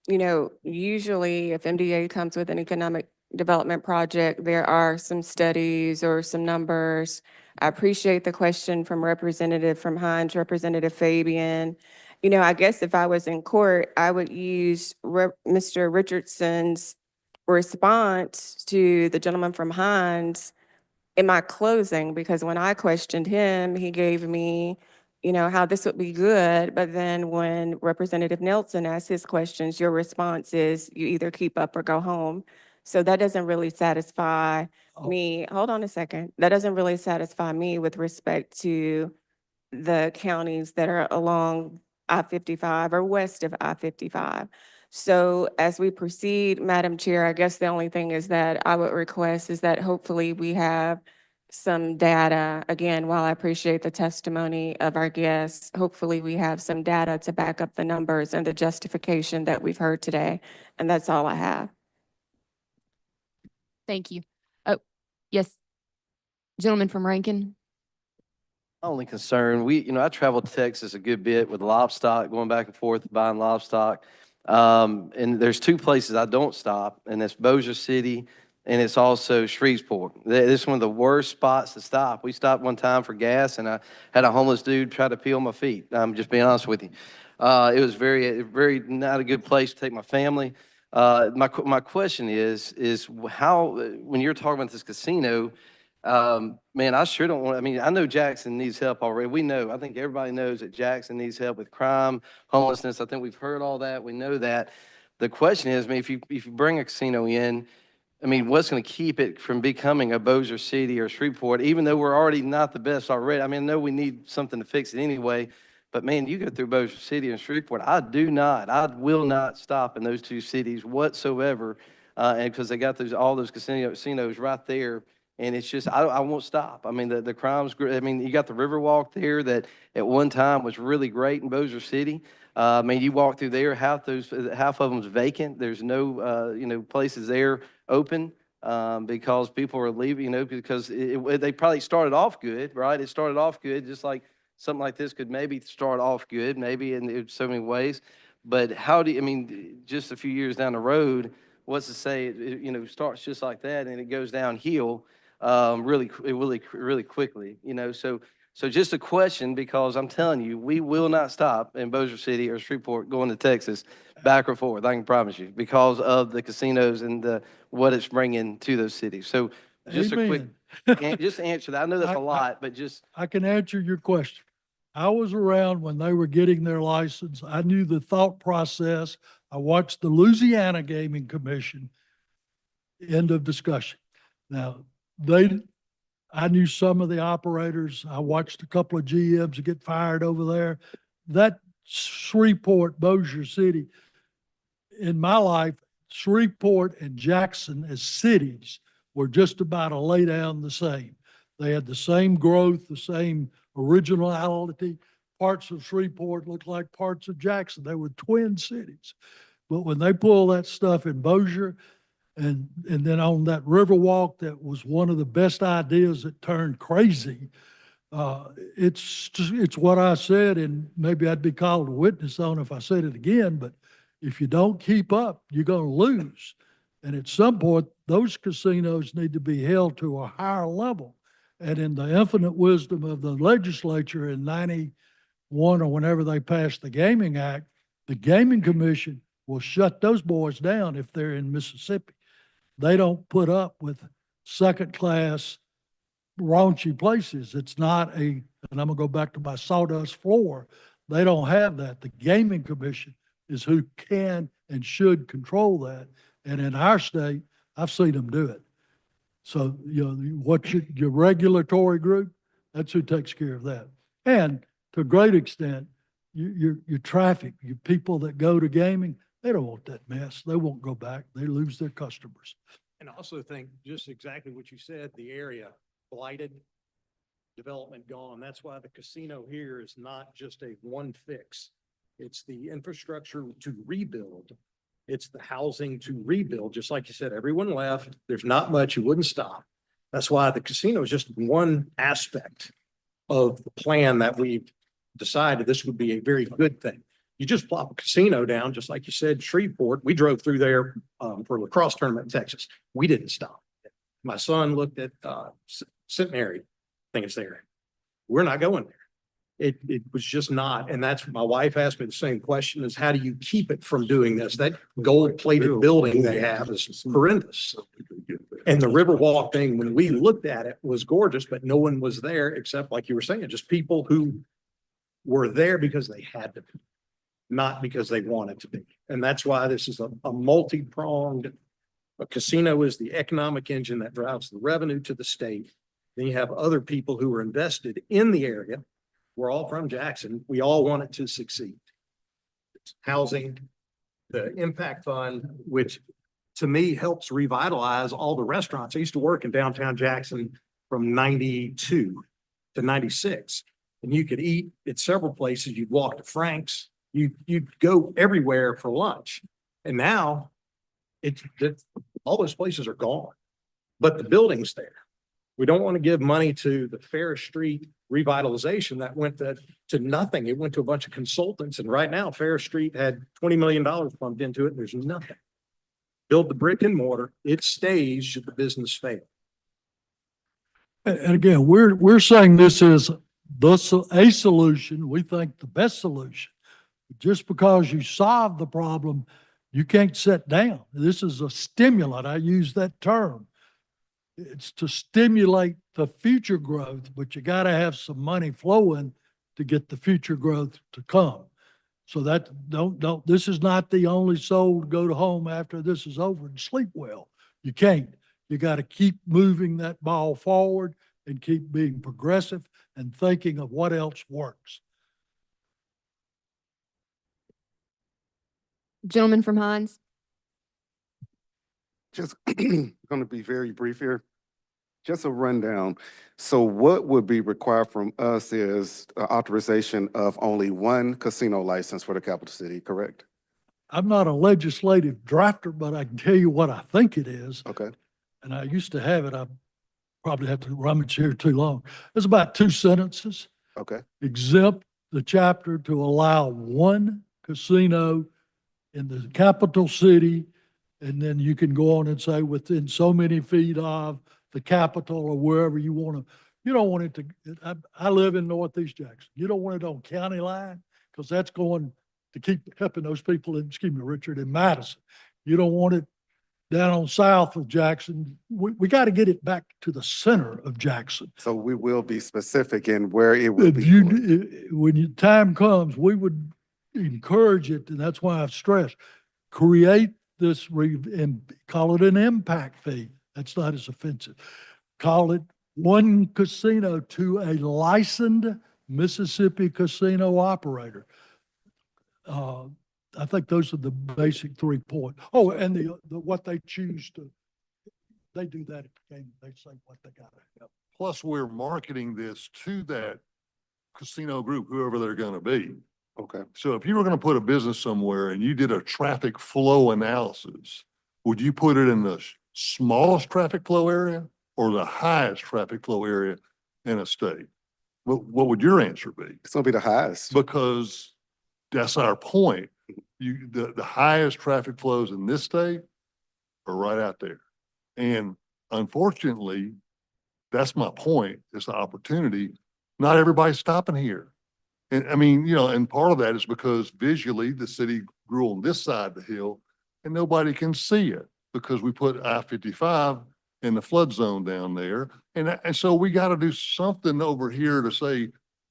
E: you know, usually if MDA comes with an economic development project, there are some studies or some numbers. I appreciate the question from Representative from Hines, Representative Fabian. You know, I guess if I was in court, I would use Mr. Richardson's response to the gentleman from Hines in my closing, because when I questioned him, he gave me, you know, how this would be good. But then when Representative Nelson asked his questions, your response is you either keep up or go home. So that doesn't really satisfy me. Hold on a second. That doesn't really satisfy me with respect to the counties that are along I-55 or west of I-55. So as we proceed, Madam Chair, I guess the only thing is that I would request is that hopefully we have some data. Again, while I appreciate the testimony of our guests, hopefully we have some data to back up the numbers and the justification that we've heard today. And that's all I have.
B: Thank you. Oh, yes. Gentleman from Rankin.
H: Only concern, I traveled to Texas a good bit with livestock, going back and forth, buying livestock. And there's two places I don't stop, and it's Bossier City and it's also Shreveport. This is one of the worst spots to stop. We stopped one time for gas, and I had a homeless dude try to peel my feet. I'm just being honest with you. It was very not a good place to take my family. My question is how, when you're talking about this casino, man, I sure don't want, I mean, I know Jackson needs help already. We know, I think everybody knows that Jackson needs help with crime, homelessness. I think we've heard all that. We know that. The question is, I mean, if you bring a casino in, I mean, what's going to keep it from becoming a Bossier City or Shreveport, even though we're already not the best already? I mean, I know we need something to fix it anyway, but man, you go through Bossier City and Shreveport, I will not stop in those two cities whatsoever, and because they got all those casinos right there. And it's just, I won't stop. I mean, the crime's great. I mean, you got the Riverwalk there that at one time was really great in Bossier City. I mean, you walk through there, half of them's vacant. There's no, places there open because people are leaving, because they probably started off good, right? It started off good, just like something like this could maybe start off good, maybe in so many ways. But I mean, just a few years down the road, what's to say it starts just like that and it goes downhill really quickly, So just a question, because I'm telling you, we will not stop in Bossier City or Shreveport going to Texas back or forth. I can promise you, because of the casinos and what it's bringing to those cities. So just a quick,
C: Amen.
H: just answer that. I know that's a lot, but just.
C: I can answer your question. I was around when they were getting their license. I knew the thought process. I watched the Louisiana Gaming Commission. End of discussion. Now, I knew some of the operators. I watched a couple of GMs get fired over there. That Shreveport, Bossier City, in my life, Shreveport and Jackson as cities were just about a lay down the same. They had the same growth, the same originality. Parts of Shreveport looked like parts of Jackson. They were twin cities. But when they pull that stuff in Bossier, and then on that Riverwalk, that was one of the best ideas that turned crazy. It's what I said, and maybe I'd be called a witness on if I said it again, but if you don't keep up, you're going to lose. And at some point, those casinos need to be held to a higher level. And in the infinite wisdom of the legislature in 91 or whenever they passed the Gaming Act, the Gaming Commission will shut those boys down if they're in Mississippi. They don't put up with second-class raunchy places. It's not and I'm gonna go back to my sawdust floor. They don't have that. The Gaming Commission is who can and should control that. And in our state, I've seen them do it. So, what your regulatory group, that's who takes care of that. And to a great extent, your traffic, your people that go to gaming, they don't want that mess. They won't go back. They lose their customers.
I: And I also think just exactly what you said, the area blighted, development gone. That's why the casino here is not just a one fix. It's the infrastructure to rebuild. It's the housing to rebuild. Just like you said, everyone left. There's not much. You wouldn't stop. That's why the casino is just one aspect of the plan that we've decided this would be a very good thing. You just plop a casino down, just like you said, Shreveport. We drove through there for a lacrosse tournament in Texas. We didn't stop. My son looked at Centenary, I think it's there. We're not going there. It was just not. And that's, my wife asked me the same question, is how do you keep it from doing this? That gold plated building they have is horrendous. And the Riverwalk thing, when we looked at it, was gorgeous, but no one was there except, like you were saying, just people who were there because they had to be, not because they wanted to be. And that's why this is a multi-pronged. A casino is the economic engine that drives the revenue to the state. Then you have other people who are invested in the area. We're all from Jackson. We all want it to succeed. Housing, the impact fund, which to me helps revitalize all the restaurants. I used to work in downtown Jackson from 92 to 96. And you could eat at several places. You'd walk to Frank's. You'd go everywhere for lunch. And now all those places are gone, but the building's there. We don't want to give money to the Fair Street revitalization that went to nothing. It went to a bunch of consultants. And right now, Fair Street had $20 million pumped into it. And there's nothing. Build the brick and mortar. It stays should the business fail.
C: And again, we're saying this is a solution. We think the best solution. Just because you solve the problem, you can't sit down. This is a stimulant. I use that term. It's to stimulate the future growth, but you got to have some money flowing to get the future growth to come. So that this is not the only soul to go to home after this is over and sleep well. You can't. You got to keep moving that ball forward and keep being progressive and thinking of what else works.
B: Gentleman from Hines.
F: Just going to be very brief here. Just a rundown. So what would be required from us is authorization of only one casino license for the capital city, correct?
C: I'm not a legislative drafter, but I can tell you what I think it is.
F: Okay.
C: And I used to have it. I probably have to rummage here too long. It's about 2 sentences.
F: Okay.
C: Exempt the chapter to allow one casino in the capital city. And then you can go on and say within so many feet of the capital or wherever you want to. You don't want it to, I live in Northeast Jackson. You don't want it on county line because that's going to keep helping those people in, excuse me, Richard, in Madison. You don't want it down on south of Jackson. We got to get it back to the center of Jackson.
F: So we will be specific in where it will be.
C: When time comes, we would encourage it, and that's why I've stressed, create this, and call it an impact fee. That's not as offensive. Call it one casino to a licensed Mississippi casino operator. I think those are the basic 3 points. Oh, and the what they choose to, they do that at the game. They say what they got to have.
A: Plus, we're marketing this to that casino group, whoever they're going to be.
F: Okay.
A: So if you were going to put a business somewhere and you did a traffic flow analysis, would you put it in the smallest traffic flow area or the highest traffic flow area in a state? What would your answer be?
F: It's going to be the highest.
A: Because that's our point. The highest traffic flows in this state are right out there. And unfortunately, that's my point. It's the opportunity. Not everybody's stopping here. And I mean, and part of that is because visually the city grew on this side of the hill and nobody can see it because we put I-55 in the flood zone down there. And so we got to do something over here to say,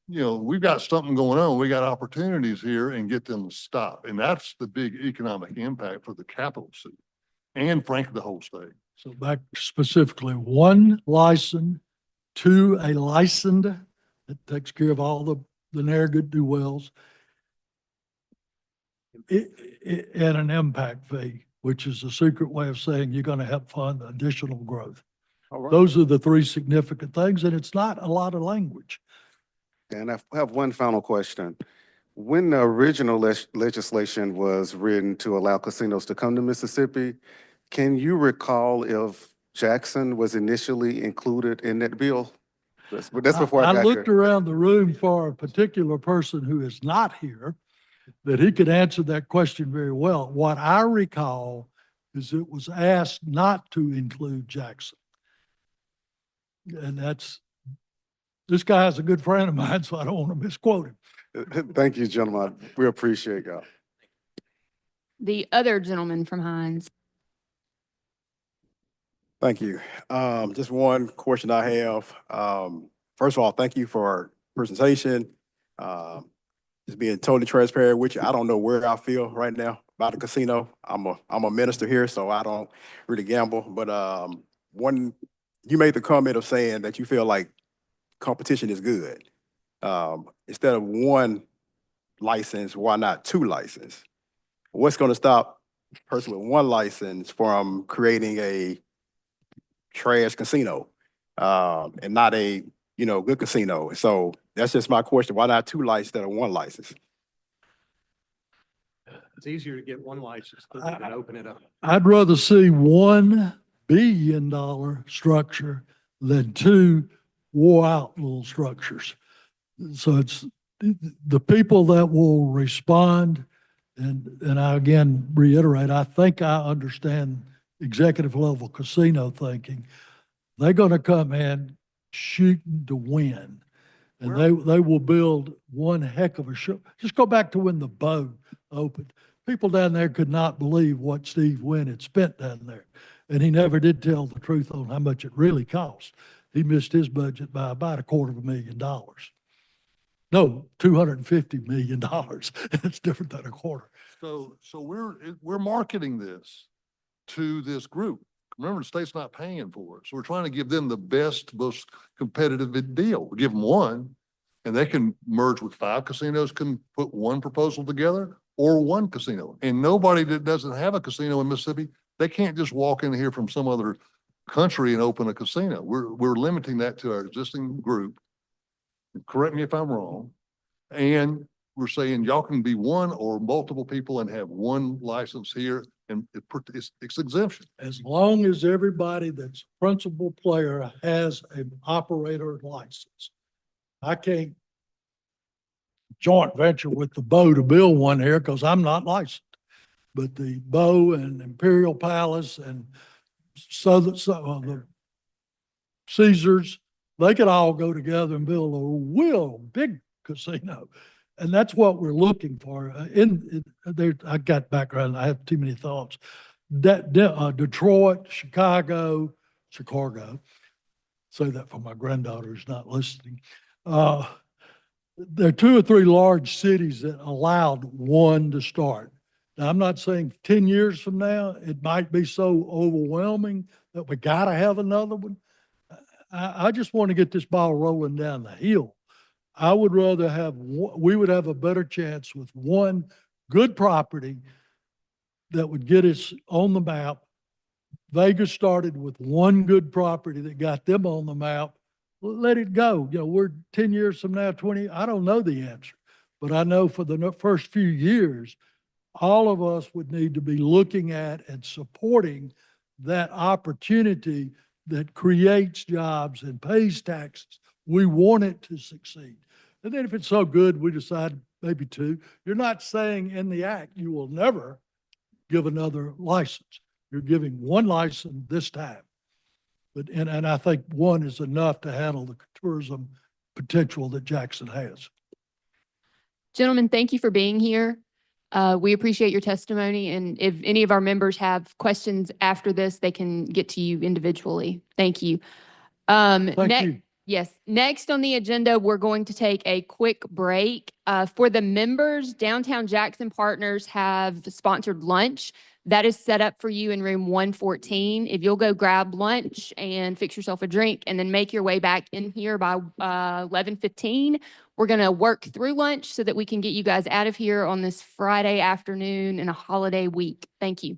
A: we've got something going on. We got opportunities here and get them to stop. And that's the big economic impact for the capital city and frankly, the whole state.
C: So back specifically, one license to a licensed that takes care of all the ne'er-do-wells and an impact fee, which is a secret way of saying you're going to help fund additional growth.
F: All right.
C: Those are the 3 significant things, and it's not a lot of language.
F: And I have one final question. When the original legislation was written to allow casinos to come to Mississippi, can you recall if Jackson was initially included in that bill? That's before I
C: I
F: got
C: looked
F: here.
C: around the room for a particular person who is not here, that he could answer that question very well. What I recall is it was asked not to include Jackson. And this guy is a good friend of mine, so I don't want to misquote him.
F: Thank you, gentlemen. We appreciate y'all.
B: The other gentleman from Hines.
J: Thank you. Just one question I have. First of all, thank you for presentation. Just being totally transparent with you, I don't know where I feel right now about the casino. I'm a minister here, so I don't really gamble. But you made the comment of saying that you feel like competition is good. Instead of one license, why not two licenses? What's going to stop a person with one license from creating a trash casino, and not a, good casino? So that's just my question. Why not two licenses instead of one license?
I: It's easier to get one license than open it up.
C: I'd rather see $1 billion structure than two wore out little structures. So it's the people that will respond. And I again reiterate, I think I understand executive level casino thinking. They're going to come in shooting to win. And they will build one heck of a show. Just go back to when the Bow opened. People down there could not believe what Steve Wynn had spent down there. And he never did tell the truth on how much it really cost. He missed his budget by about $250,000. No, $250 million. It's different than a quarter.
A: So we're marketing this to this group. Remember, the state's not paying for it. So we're trying to give them the best, most competitive deal. We give them one and they can merge with 5 casinos, can put one proposal together or one casino. And nobody that doesn't have a casino in Mississippi, they can't just walk in here from some other country and open a casino. We're limiting that to our existing group. Correct me if I'm wrong. And we're saying y'all can be one or multiple people and have one license here, and it's exemption.
C: As long as everybody that's principal player has an operator license. I can't joint venture with the Bow to build one here because I'm not licensed. But the Bow and Imperial Palace and the Caesars, they could all go together and build a real big casino. And that's what we're looking for. I got background, I have too many thoughts. Detroit, Chicago, say that for my granddaughter who's not listening. There are 2 or 3 large cities that allowed one to start. Now, I'm not saying 10 years from now, it might be so overwhelming that we got to have another one. I just want to get this ball rolling down the hill. I would rather we would have a better chance with one good property that would get us on the map. Vegas started with one good property that got them on the map. Let it go. We're 10 years from now, 20, I don't know the answer, but I know for the first few years, all of us would need to be looking at and supporting that opportunity that creates jobs and pays taxes. We want it to succeed. And then if it's so good, we decide maybe 2. You're not saying in the act you will never give another license. You're giving one license this time. And I think one is enough to handle the tourism potential that Jackson has.
B: Gentlemen, thank you for being here. We appreciate your testimony. And if any of our members have questions after this, they can get to you individually. Thank you.
C: Thank you.
B: Yes. Next on the agenda, we're going to take a quick break. For the members, Downtown Jackson Partners have sponsored lunch. That is set up for you in room 114. If you'll go grab lunch and fix yourself a drink and then make your way back in here by 11:15, we're going to work through lunch so that we can get you guys out of here on this Friday afternoon in a holiday week. Thank you.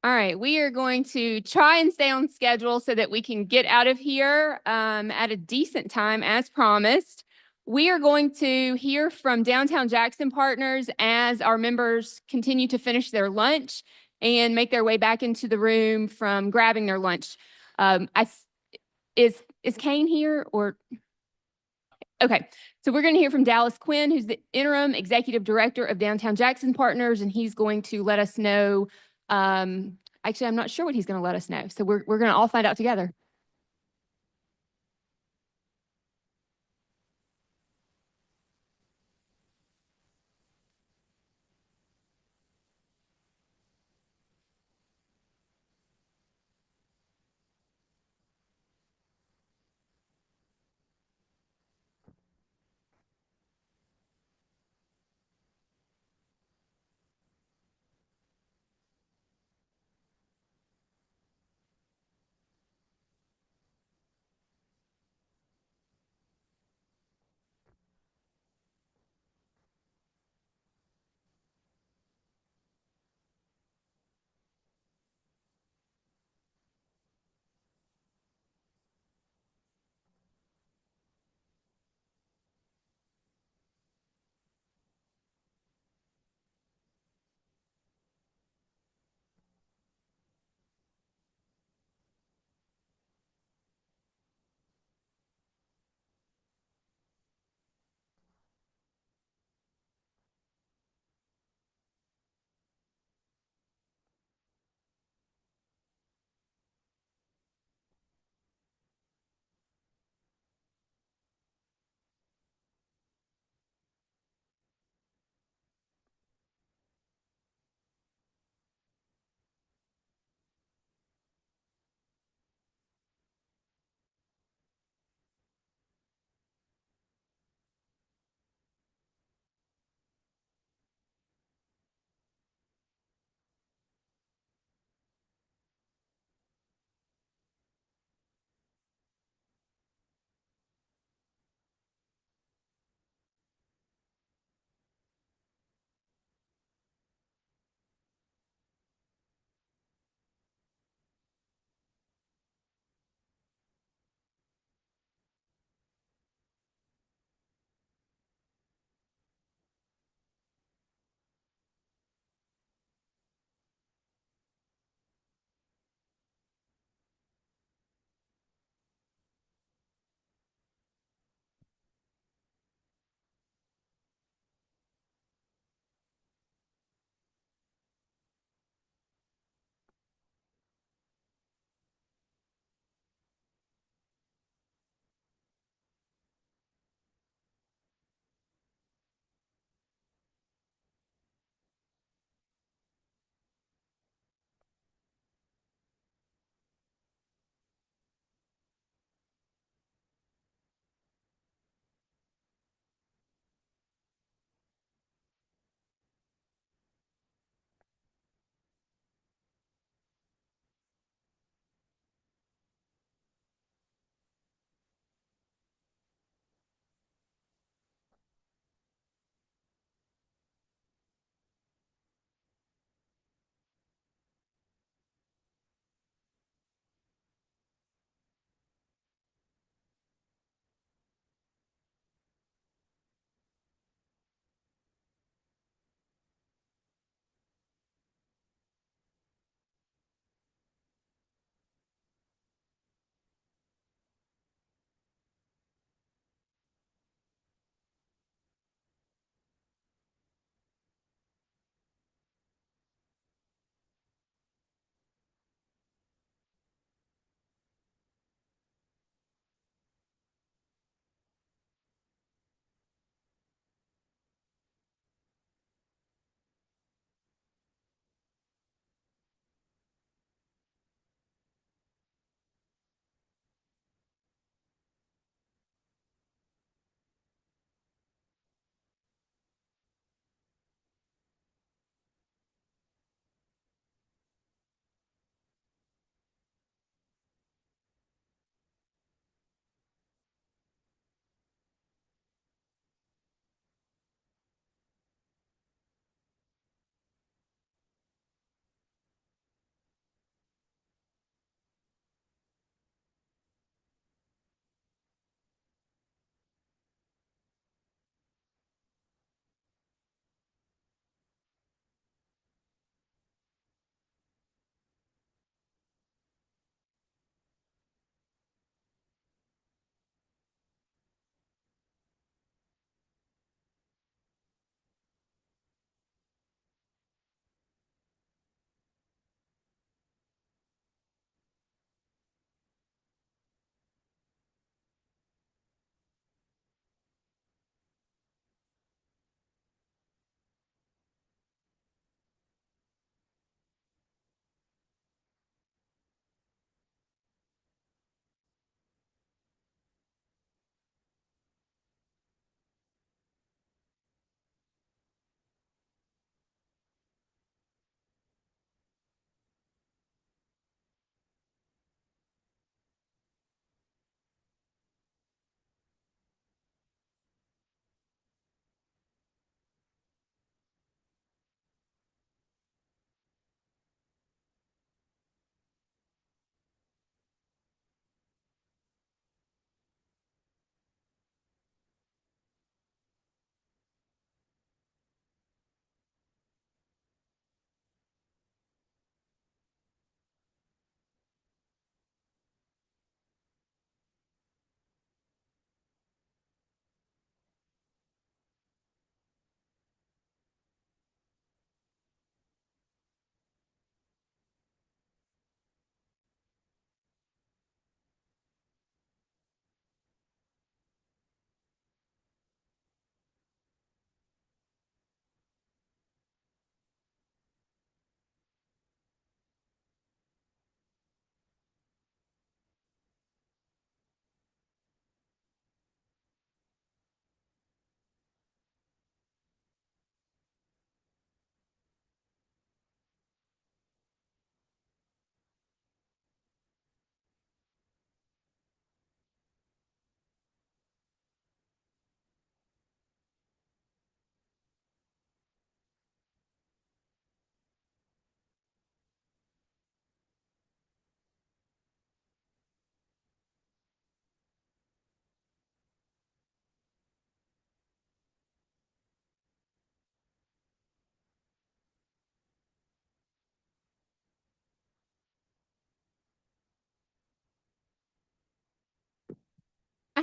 B: All right, we are going to try and stay on schedule so that we can get out of here at a decent time as promised. We are going to hear from Downtown Jackson Partners as our members continue to finish their lunch and make their way back into the room from grabbing their lunch. Is Kane here or? Okay, so we're going to hear from Dallas Quinn, who's the interim executive director of Downtown Jackson Partners, and he's going to let us know. Actually, I'm not sure what he's going to let us know. So we're going to all find out together.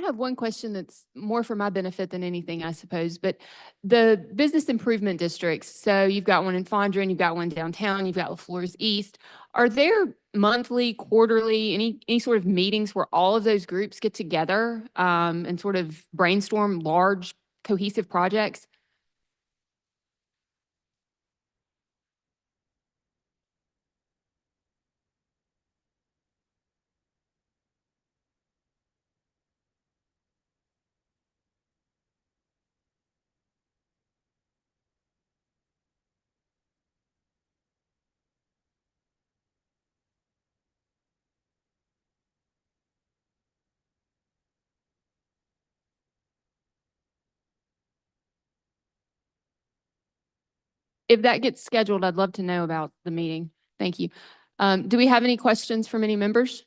B: I have one question that's more for my benefit than anything, I suppose, but the business improvement districts, so you've got one in Fondren, you've got one downtown, you've got LaFleur's East. Are there monthly, quarterly, any sort of meetings where all of those groups get together and sort of brainstorm large cohesive projects? If that gets scheduled, I'd love to know about the meeting. Thank you. Do we have any questions from any members?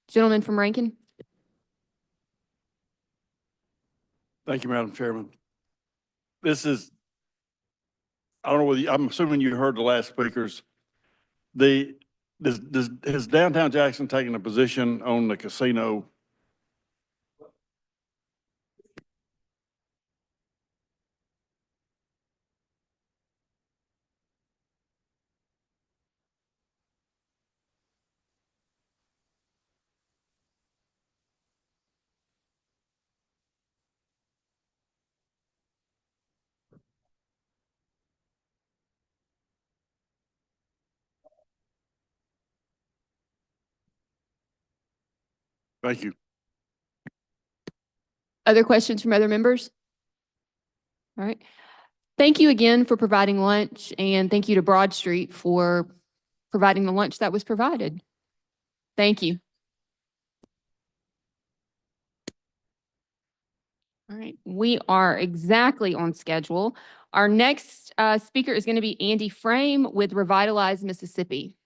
B: Gentleman from Rankin?
K: Thank you, Madam Chairman. This is, I don't know whether, I'm assuming you heard the last speakers. Has downtown Jackson taken a position on the casino? Thank you.
B: Other questions from other members? All right. Thank you again for providing lunch, and thank you to Broad Street for providing the lunch that was provided. Thank you. All right, we are exactly on schedule. Our next speaker is going to be Andy Frame with Revitalize Mississippi.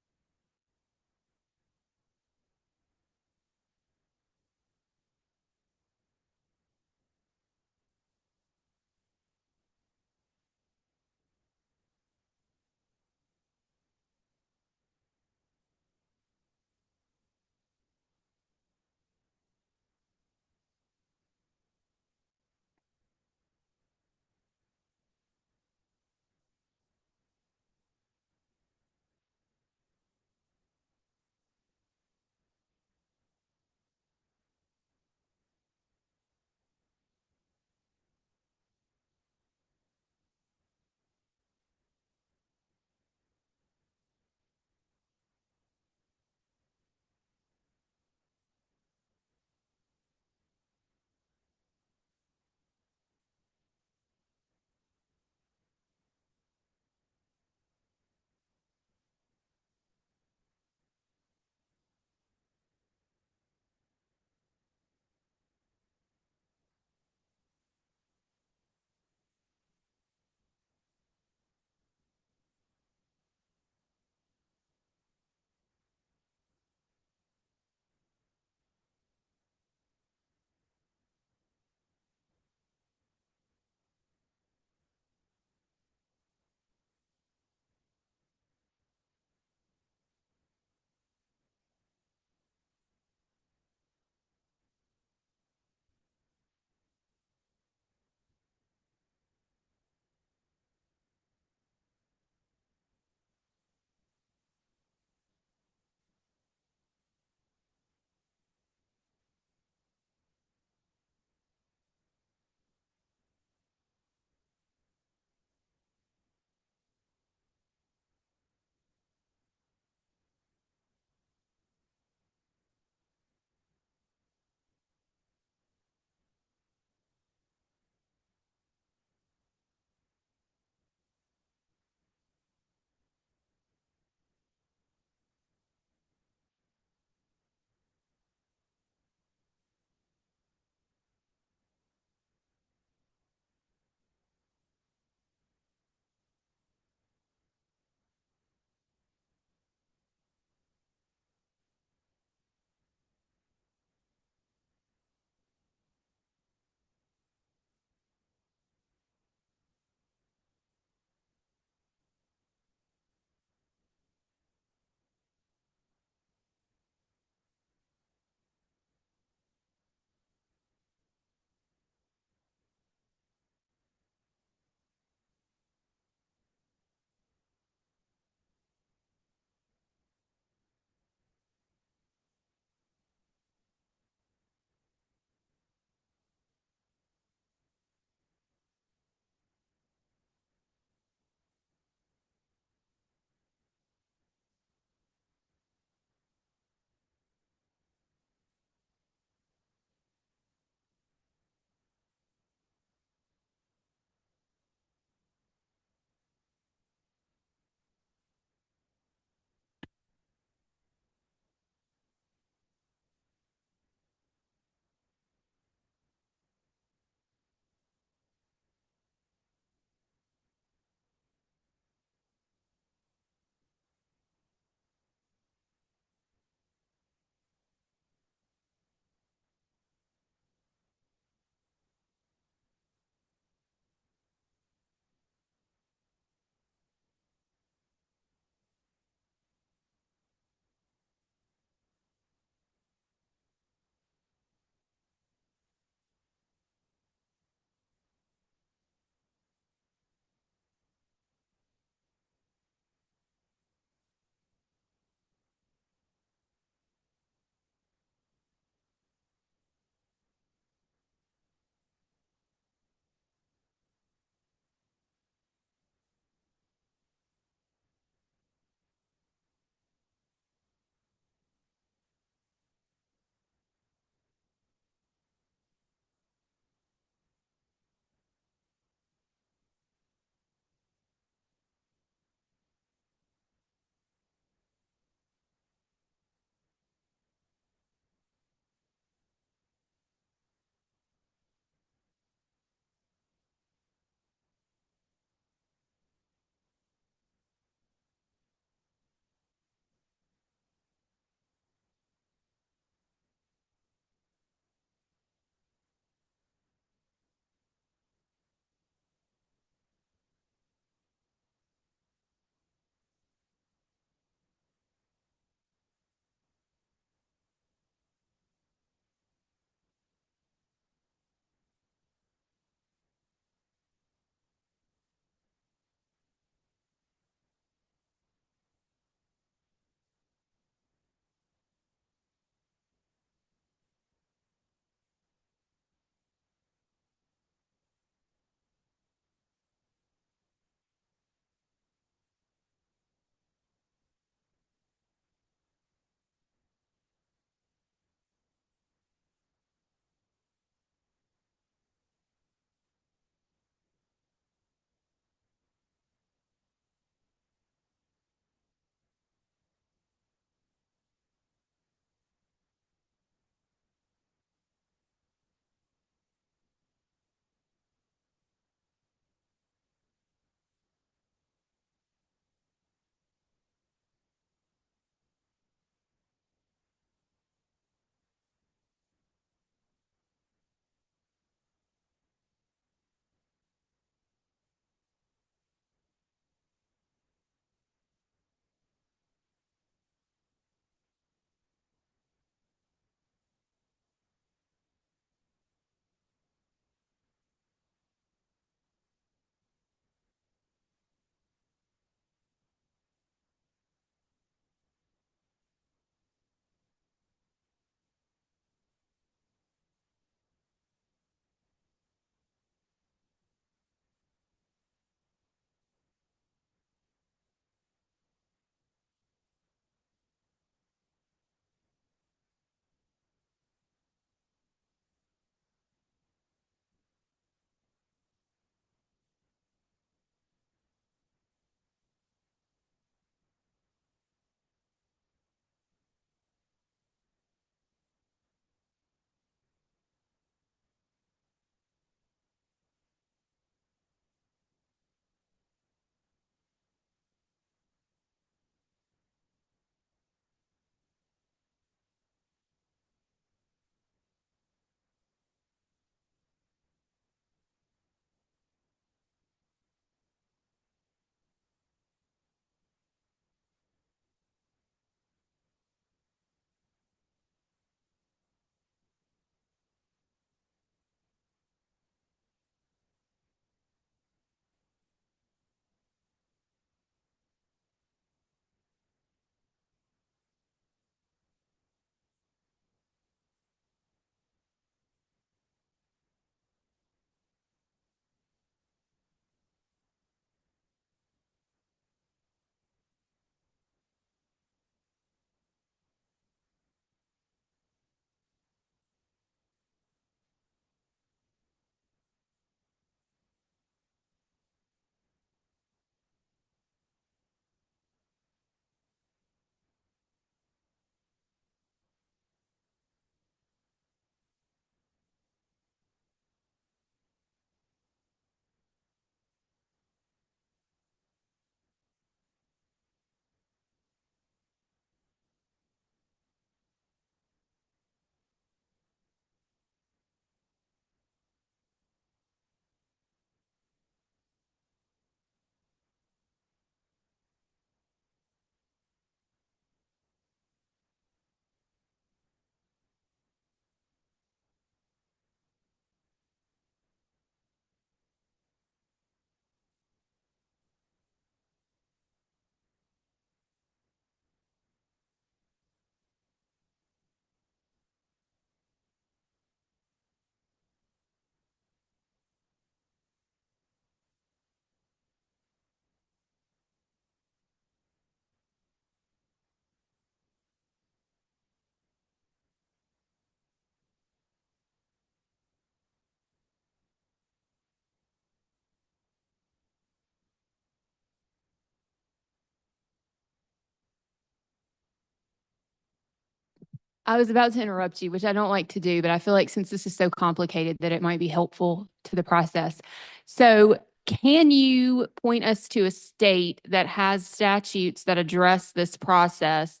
B: I was about to interrupt you, which I don't like to do, but I feel like since this is so complicated that it might be helpful to the process. So can you point us to a state that has statutes that address this process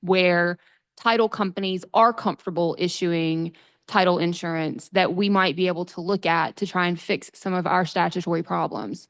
B: where title companies are comfortable issuing title insurance that we might be able to look at to try and fix some of our statutory problems?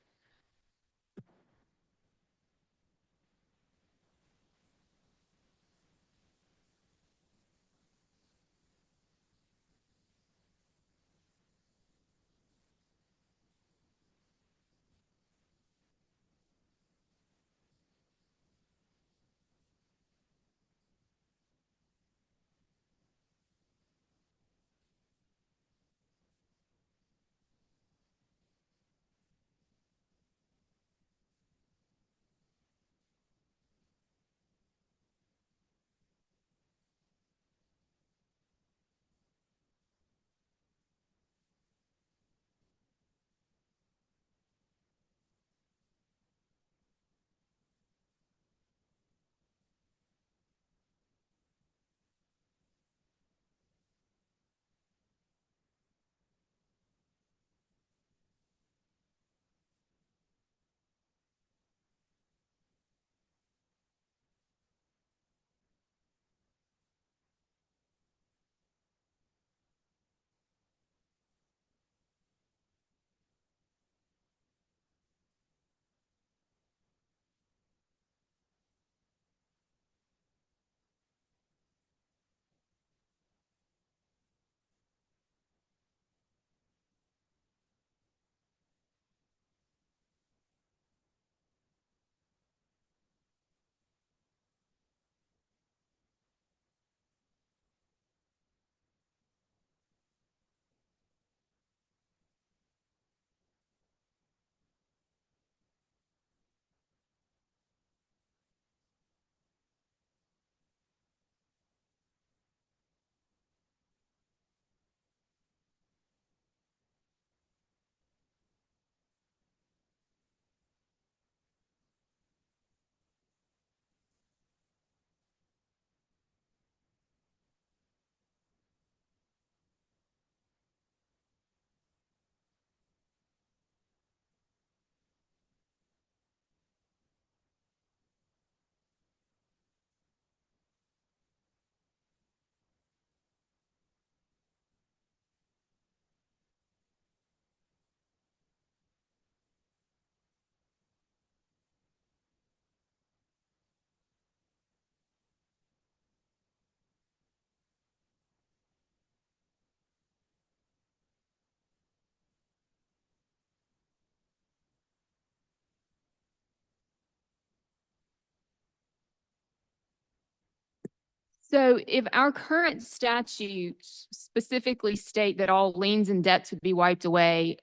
B: So if our current statutes specifically state that all liens and debts would be wiped away,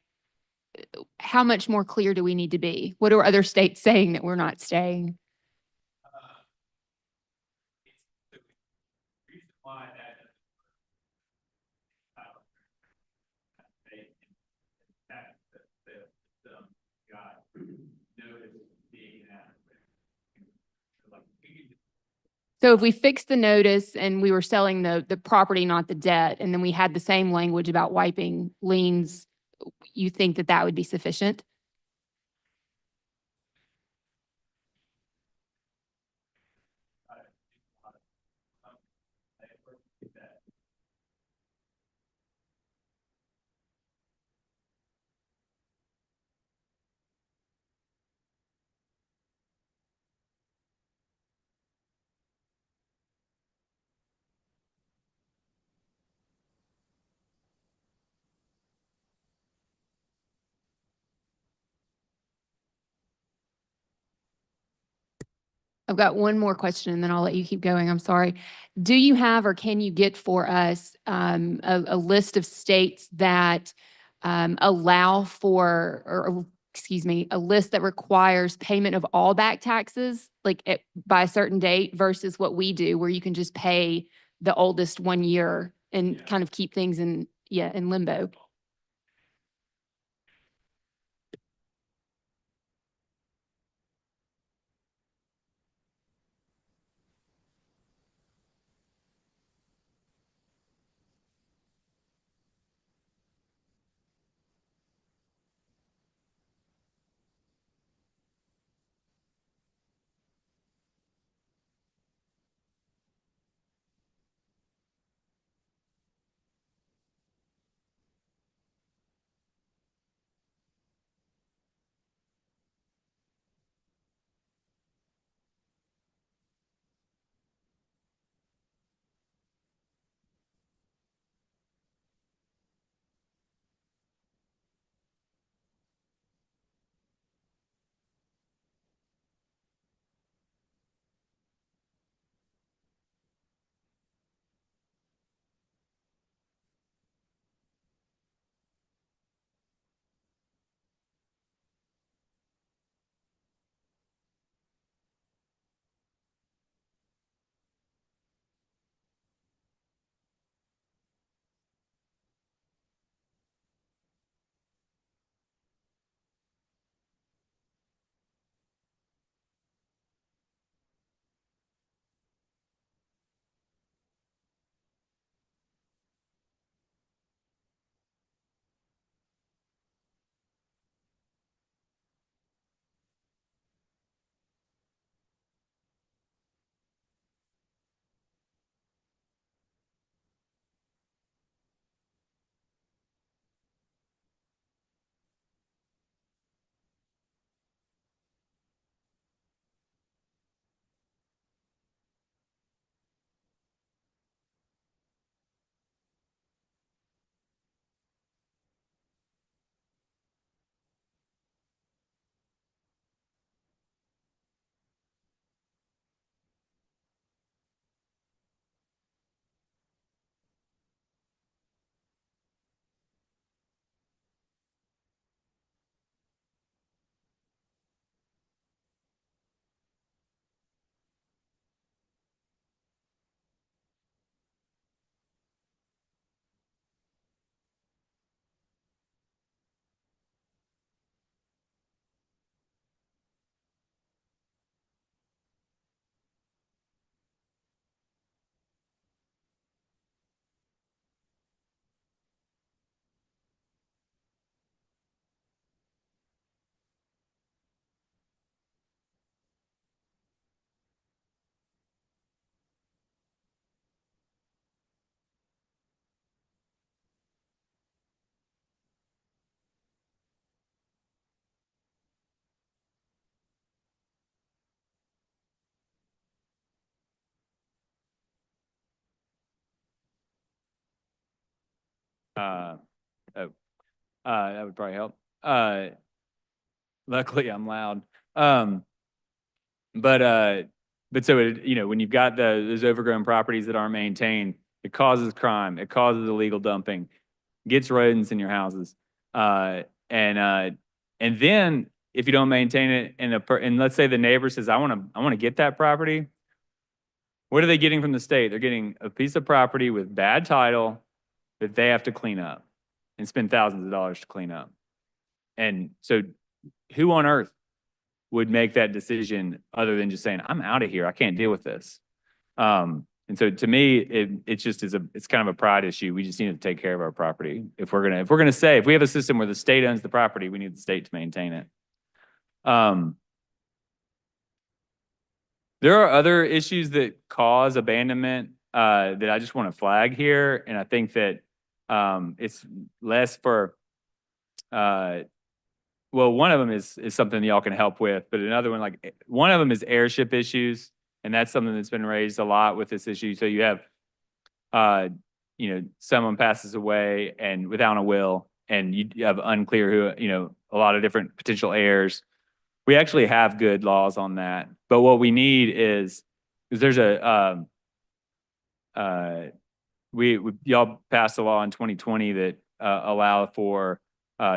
B: how much more clear do we need to be? What are other states saying that we're not saying? So if we fixed the notice and we were selling the property, not the debt, and then we had the same language about wiping liens, you think that that would be sufficient? I've got one more question and then I'll let you keep going. I'm sorry. Do you have or can you get for us a list of states that allow for, or excuse me, a list that requires payment of all back taxes, like by a certain date versus what we do, where you can just pay the oldest 1 year and kind of keep things in limbo?
L: Oh, that would probably help. Luckily I'm loud. But so it, you know, when you've got those overgrown properties that aren't maintained, it causes crime, it causes illegal dumping, gets rodents in your houses. And then if you don't maintain it and let's say the neighbor says, I want to get that property. What are they getting from the state? They're getting a piece of property with bad title that they have to clean up and spend thousands of dollars to clean up. And so who on earth would make that decision other than just saying, I'm out of here. I can't deal with this. And so to me, it's just it's kind of a pride issue. We just need to take care of our property. If we have a system where the state owns the property, we need the state to maintain it. There are other issues that cause abandonment that I just want to flag here. And I think that it's less for, well, one of them is something y'all can help with, but another one, like one of them is airship issues. And that's something that's been raised a lot with this issue. So you have, someone passes away and without a will, and you have unclear who, a lot of different potential heirs. We actually have good laws on that. But what we need is there's y'all passed a law in 2020 that allow for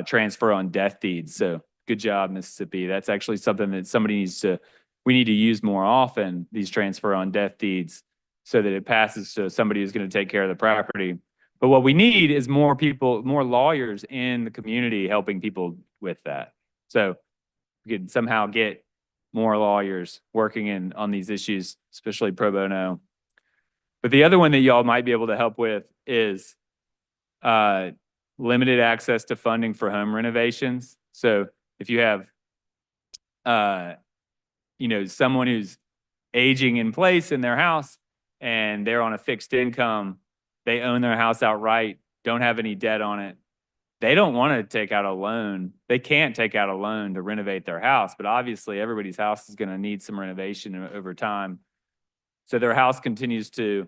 L: transfer on death deeds. So good job, Mississippi. That's actually something that we need to use more often, these transfer on death deeds, so that it passes to somebody who's going to take care of the property. But what we need is more people, more lawyers in the community helping people with that. So we could somehow get more lawyers working on these issues, especially pro bono. But the other one that y'all might be able to help with is limited access to funding for home renovations. So if you have, someone who's aging in place in their house and they're on a fixed income, they own their house outright, don't have any debt on it. They don't want to take out a loan. They can't take out a loan to renovate their house, but obviously everybody's house is going to need some renovation over time. So their house continues to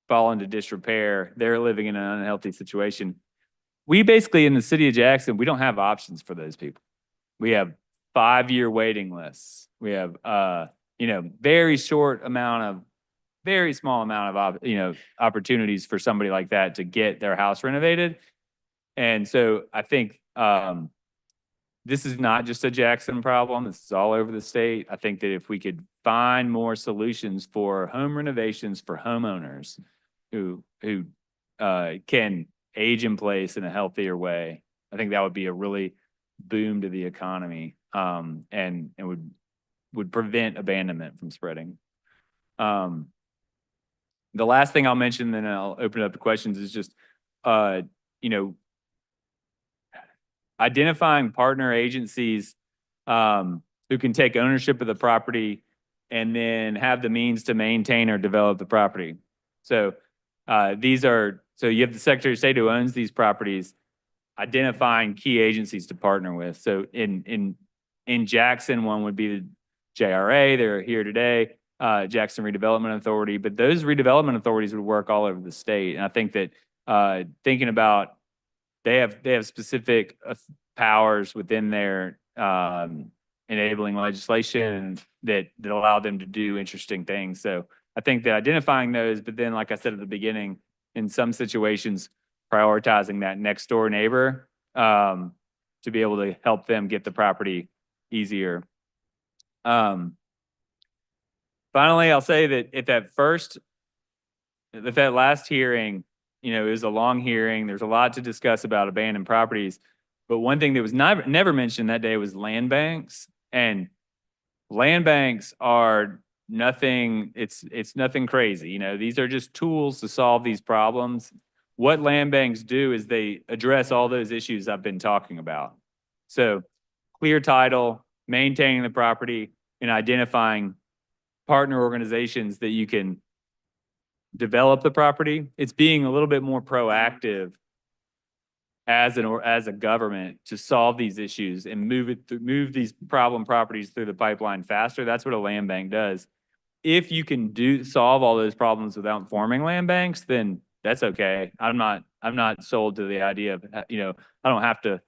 L: fall into disrepair. They're living in an unhealthy situation. We basically, in the city of Jackson, we don't have options for those people. We have 5-year waiting lists. We have, very small amount of, opportunities for somebody like that to get their house renovated. And so I think this is not just a Jackson problem. This is all over the state. I think that if we could find more solutions for home renovations for homeowners who can age in place in a healthier way, I think that would be a really boom to the economy and would prevent abandonment from spreading. The last thing I'll mention, then I'll open it up to questions, is just, identifying partner agencies who can take ownership of the property and then have the means to maintain or develop the property. So you have the Secretary of State who owns these properties, identifying key agencies to partner with. So in Jackson, one would be the JRA. They're here today, Jackson Redevelopment Authority. But those redevelopment authorities would work all over the state. And I think that thinking about they have specific powers within their enabling legislation that allow them to do interesting things. So I think that identifying those, but then, like I said at the beginning, in some situations, prioritizing that next door neighbor to be able to help them get the property easier. Finally, I'll say that at that last hearing, it was a long hearing. There's a lot to discuss about abandoned properties. But one thing that was never mentioned that day was land banks. And land banks are nothing, it's nothing crazy. These are just tools to solve these problems. What land banks do is they address all those issues I've been talking about. So clear title, maintaining the property, and identifying partner organizations that you can develop the property. It's being a little bit more proactive as a government to solve these issues and move these problem properties through the pipeline faster. That's what a land bank does. If you can solve all those problems without forming land banks, then that's okay. I'm not sold to the idea of, I don't have to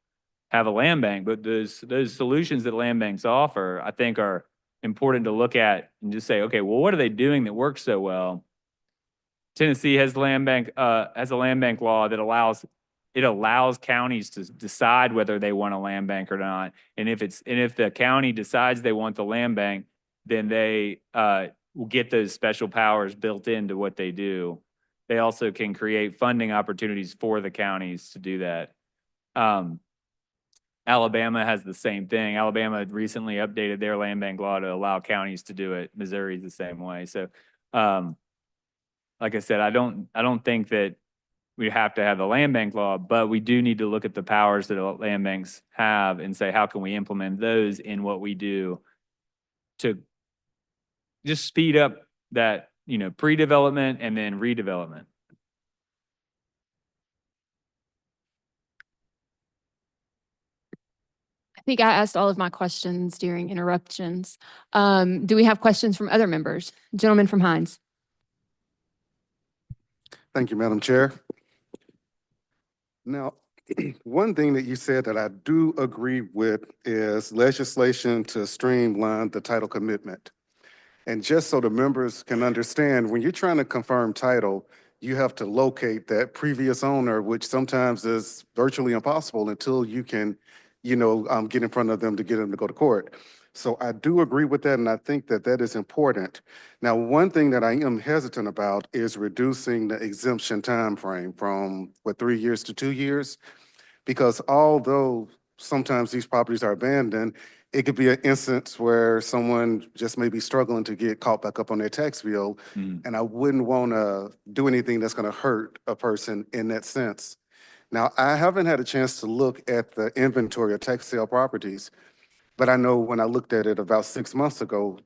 L: have a land bank, but those solutions that land banks offer, I think are important to look at and just say, okay, well, what are they doing that works so well? Tennessee has has a land bank law that allows counties to decide whether they want a land bank or not. And if the county decides they want the land bank, then they will get those special powers built into what they do. They also can create funding opportunities for the counties to do that. Alabama has the same thing. Alabama recently updated their land bank law to allow counties to do it. Missouri's the same way. So, like I said, I don't think that we have to have the land bank law, but we do need to look at the powers that land banks have and say, how can we implement those in what we do to just speed up that, pre-development and then redevelopment.
B: I think I asked all of my questions during interruptions. Do we have questions from other members? Gentleman from Hines.
F: Thank you, Madam Chair. Now, one thing that you said that I do agree with is legislation to streamline the title commitment. And just so the members can understand, when you're trying to confirm title, you have to locate that previous owner, which sometimes is virtually impossible until you can, get in front of them to get them to go to court. So I do agree with that, and I think that that is important. Now, one thing that I am hesitant about is reducing the exemption time frame from, 3 years to 2 years? Because although sometimes these properties are abandoned, it could be an instance where someone just may be struggling to get caught back up on their tax bill. And I wouldn't want to do anything that's going to hurt a person in that sense. Now, I haven't had a chance to look at the inventory of tax sale properties, but I know when I looked at it about 6 months ago,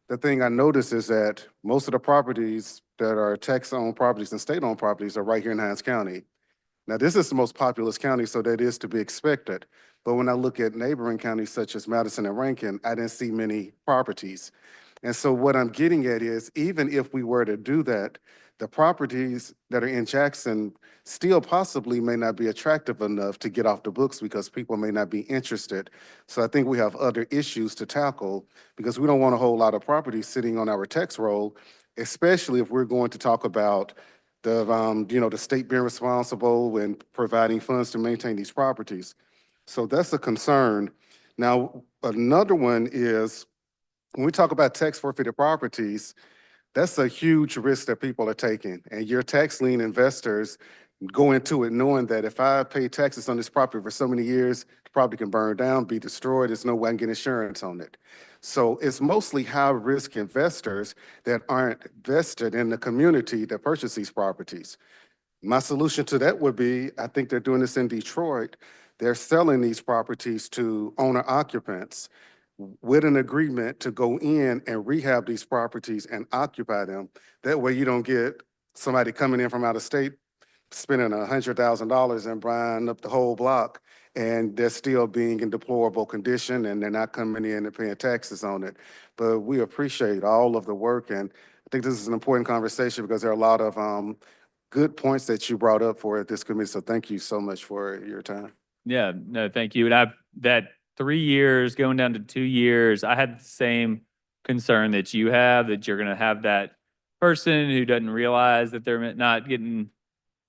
F: the thing I noticed is that most of the properties that are tax-owned properties and state-owned properties are right here in Hines County. Now, this is the most populous county, so that is to be expected. But when I look at neighboring counties such as Madison and Rankin, I didn't see many properties. And so what I'm getting at is, even if we were to do that, the properties that are in Jackson still possibly may not be attractive enough to get off the books because people may not be interested. So I think we have other issues to tackle because we don't want a whole lot of properties sitting on our tax roll, especially if we're going to talk about the state being responsible and providing funds to maintain these properties. So that's a concern. Now, another one is when we talk about tax forfeited properties, that's a huge risk that people are taking. And your tax lien investors go into it knowing that if I pay taxes on this property for so many years, the property can burn down, be destroyed. There's no way I can get insurance on it. So it's mostly high-risk investors that aren't vested in the community that purchase these properties. My solution to that would be, I think they're doing this in Detroit, they're selling these properties to owner occupants with an agreement to go in and rehab these properties and occupy them. That way you don't get somebody coming in from out of state, spending $100,000 and buying up the whole block, and they're still being in deplorable condition and they're not coming in and paying taxes on it. But we appreciate all of the work, and I think this is an important conversation because there are a lot of good points that you brought up for this committee. So thank you so much for your time.
L: Yeah, no, thank you. And that 3 years going down to 2 years, I had the same concern that you have, that you're going to have that person who doesn't realize that they're not getting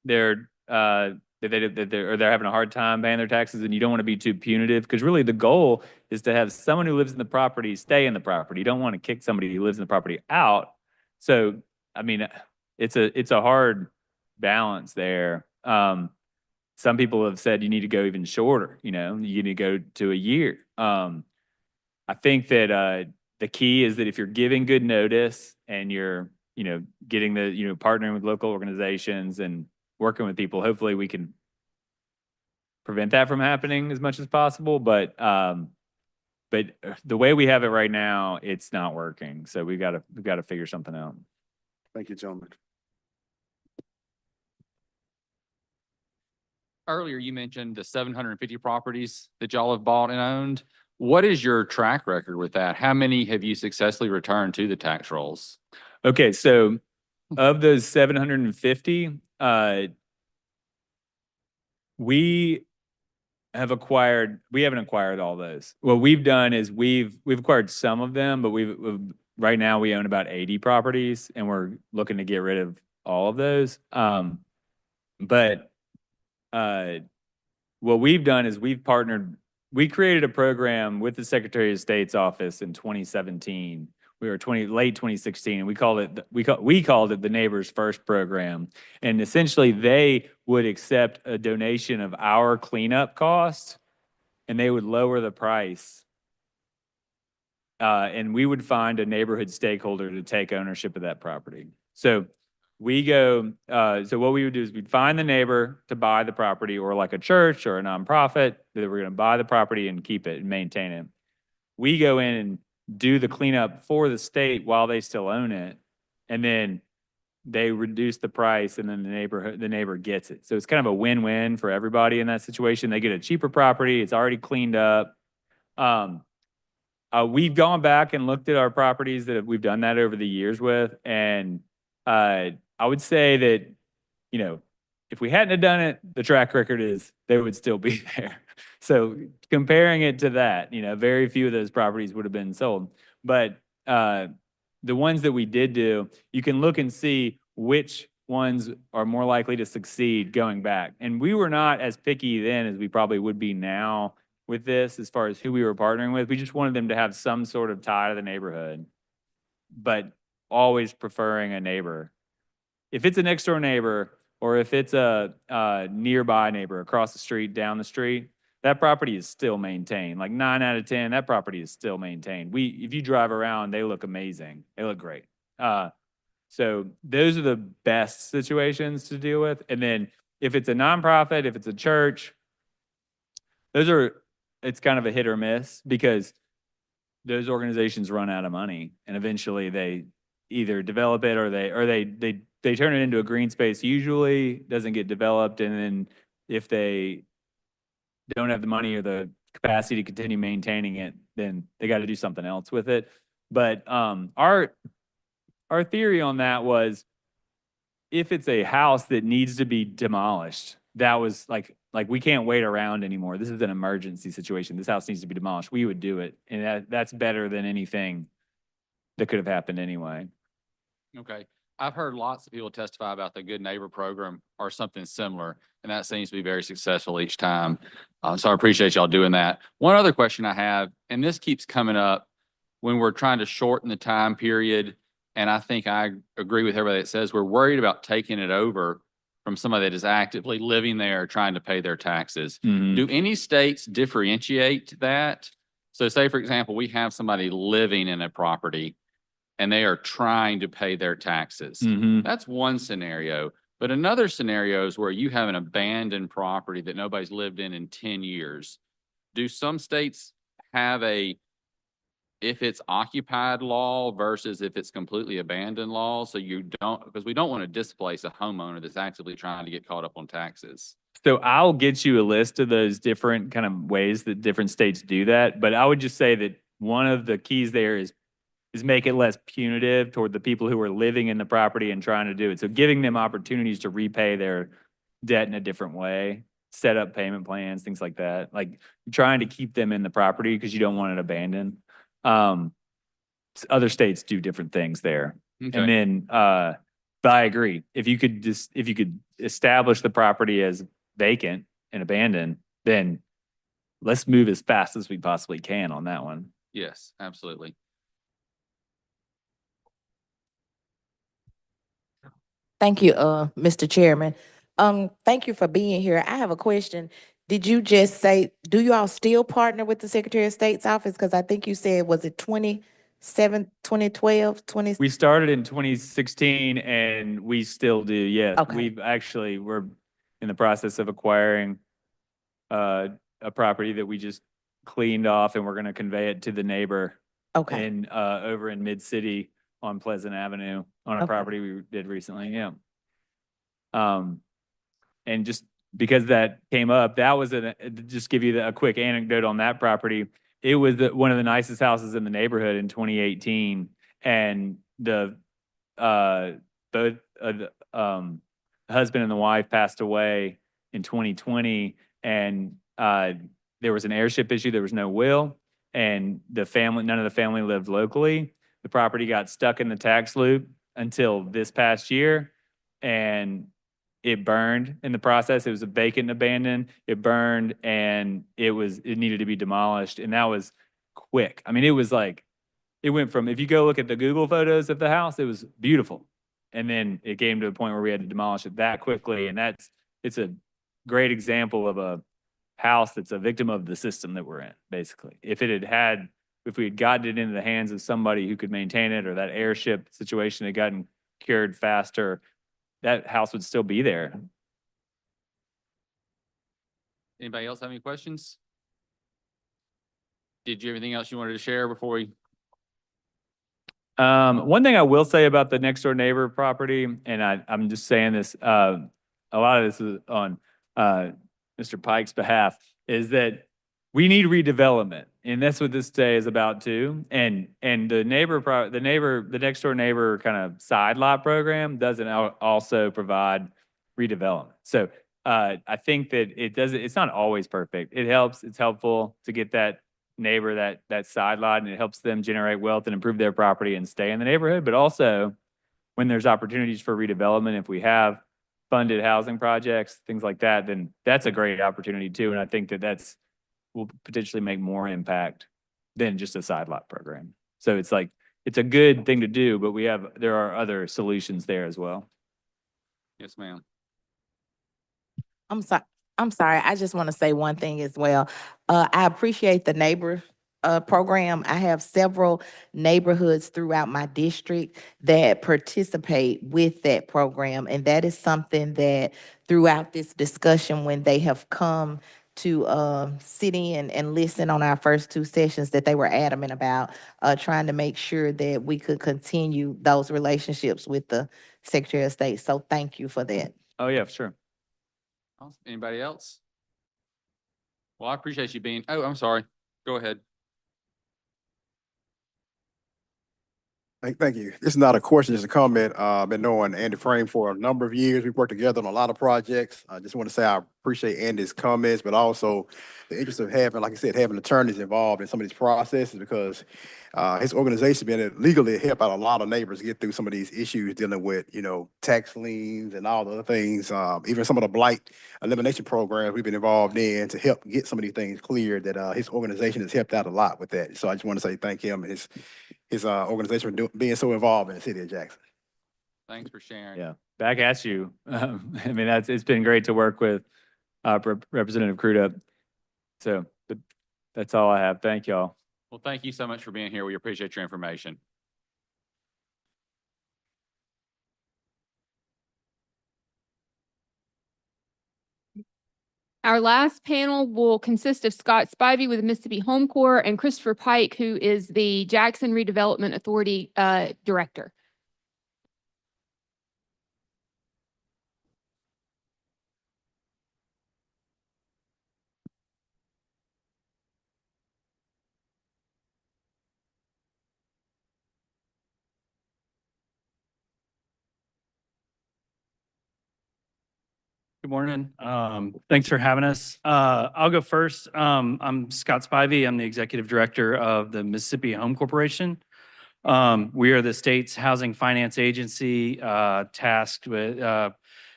L: their, that they're having a hard time paying their taxes, and you don't want to be too punitive, because really the goal is to have someone who lives in the property stay in the property. You don't want to kick somebody who lives in the property out. So, I mean, it's a hard balance there. Some people have said you need to go even shorter, you need to go to a year. I think that the key is that if you're giving good notice and you're, getting the, partnering with local organizations and working with people, hopefully we can prevent that from happening as much as possible. But the way we have it right now, it's not working. So we've got to figure something out.
F: Thank you, gentlemen.
M: Earlier, you mentioned the 750 properties that y'all have bought and owned. What is your track record with that? How many have you successfully returned to the tax rolls?
L: Okay, so of those 750, we haven't acquired all those. What we've done is we've acquired some of them, but right now we own about 80 properties and we're looking to get rid of all of those. But what we've done is we created a program with the Secretary of State's office in 2017. We were late 2016, and we called it the Neighbors First program. And essentially, they would accept a donation of our cleanup cost, and they would lower the price. And we would find a neighborhood stakeholder to take ownership of that property. So so what we would do is we'd find the neighbor to buy the property, or like a church or a nonprofit that we're going to buy the property and keep it and maintain it. We go in and do the cleanup for the state while they still own it, and then they reduce the price, and then the neighbor gets it. So it's kind of a win-win for everybody in that situation. They get a cheaper property. It's already cleaned up. We've gone back and looked at our properties that we've done that over the years with, and I would say that, if we hadn't have done it, the track record is they would still be there. So comparing it to that, very few of those properties would have been sold. But the ones that we did do, you can look and see which ones are more likely to succeed going back. And we were not as picky then as we probably would be now with this as far as who we were partnering with. We just wanted them to have some sort of tie to the neighborhood, but always preferring a neighbor. If it's a next door neighbor, or if it's a nearby neighbor across the street, down the street, that property is still maintained. Like 9 out of 10, that property is still maintained. If you drive around, they look amazing. They look great. So those are the best situations to deal with. And then if it's a nonprofit, if it's a church, it's kind of a hit or miss, because those organizations run out of money, and eventually they either develop it or they turn it into a green space. Usually doesn't get developed, and then if they don't have the money or the capacity to continue maintaining it, then they got to do something else with it. But our theory on that was, if it's a house that needs to be demolished, that was like we can't wait around anymore. This is an emergency situation. This house needs to be demolished. We would do it, and that's better than anything that could have happened anyway.
M: Okay. I've heard lots of people testify about the Good Neighbor program or something similar, and that seems to be very successful each time. So I appreciate y'all doing that. One other question I have, and this keeps coming up when we're trying to shorten the time period, and I think I agree with everybody that says we're worried about taking it over from somebody that is actively living there trying to pay their taxes.
L: Mhm.
M: Do any states differentiate that? So say, for example, we have somebody living in a property and they are trying to pay their taxes.
L: Mhm.
M: That's one scenario. But another scenario is where you have an abandoned property that nobody's lived in 10 years. Do some states have if it's occupied law versus if it's completely abandoned law? So because we don't want to displace a homeowner that's actively trying to get caught up on taxes.
L: So I'll get you a list of those different kind of ways that different states do that. But I would just say that one of the keys there is make it less punitive toward the people who are living in the property and trying to do it. So giving them opportunities to repay their debt in a different way, set up payment plans, things like that. Like trying to keep them in the property because you don't want it abandoned. Other states do different things there.
M: Okay.
L: And then, but I agree. If you could establish the property as vacant and abandoned, then let's move as fast as we possibly can on that one.
M: Yes, absolutely.
N: Thank you, Mr. Chairman. Thank you for being here. I have a question. Did you just say, do you all still partner with the Secretary of State's office? Because I think you said, was it 2012, 20?
L: We started in 2016 and we still do, yes.
N: Okay.
L: We're in the process of acquiring a property that we just cleaned off, and we're gonna convey it to the neighbor
N: Okay,
L: in over in Mid-City on Pleasant Avenue on a
N: Okay.
L: property we did recently, yeah. And just because that came up, that was just give you a quick anecdote on that property. It was one of the nicest houses in the neighborhood in 2018, and the both the husband and the wife passed away in 2020, and there was an heirship issue. There was no will, and none of the family lived locally. The property got stuck in the tax loop until this past year, and it burned in the process. It was a vacant and abandoned. It burned, and it needed to be demolished, and that was quick. I mean, it was like, it went from, if you go look at the Google photos of the house, it was beautiful. And then it came to a point where we had to demolish it that quickly. And it's a great example of a house that's a victim of the system that we're in, basically. If we had gotten it into the hands of somebody who could maintain it, or that airship situation had gotten cured faster, that house would still be there.
M: Anybody else have any questions? Did you have anything else you wanted to share before we?
L: One thing I will say about the next door neighbor property, and I'm just saying this, a lot of this is on Mr. Pike's behalf, is that we need redevelopment, and that's what this day is about too. And the next door neighbor kind of side lot program doesn't also provide redevelopment. So I think that it's not always perfect. It helps. It's helpful to get that neighbor that side lot, and it helps them generate wealth and improve their property and stay in the neighborhood. But also, when there's opportunities for redevelopment, if we have funded housing projects, things like that, then that's a great opportunity too. And I think that will potentially make more impact than just a side lot program. So it's like, it's a good thing to do, but there are other solutions there as well.
M: Yes, ma'am.
N: I'm sorry. I just want to say one thing as well. I appreciate the neighbor program. I have several neighborhoods throughout my district that participate with that program. And that is something that throughout this discussion, when they have come to sit in and listen on our first two sessions, that they were adamant about trying to make sure that we could continue those relationships with the Secretary of State. So thank you for that.
L: Oh yeah, sure.
M: Awesome. Anybody else? Well, I appreciate you being, oh, I'm sorry. Go ahead.
J: Thank you. This is not a question, it's a comment. I've been knowing Andy Frame for a number of years. We've worked together on a lot of projects. I just want to say I appreciate Andy's comments, but also the interest of having, like I said, having attorneys involved in some of these processes, because his organization been able to legally help out a lot of neighbors get through some of these issues dealing with, tax liens and all the other things. Even some of the blight elimination programs we've been involved in to help get some of these things cleared, that his organization has helped out a lot with that. So I just want to say thank him and his organization for being so involved in the city of Jackson.
M: Thanks for sharing.
L: Yeah, back at you. I mean, it's been great to work with Representative Crudup. So that's all I have. Thank y'all.
M: Well, thank you so much for being here. We appreciate your information.
B: Our last panel will consist of Scott Spivey with Mississippi Home Corps and Christopher Pike, who is the Jackson Redevelopment Authority Director.
O: Good morning. Thanks for having us. I'll go first. I'm Scott Spivey. I'm the Executive Director of the Mississippi Home Corporation. We are the state's housing finance agency tasked with,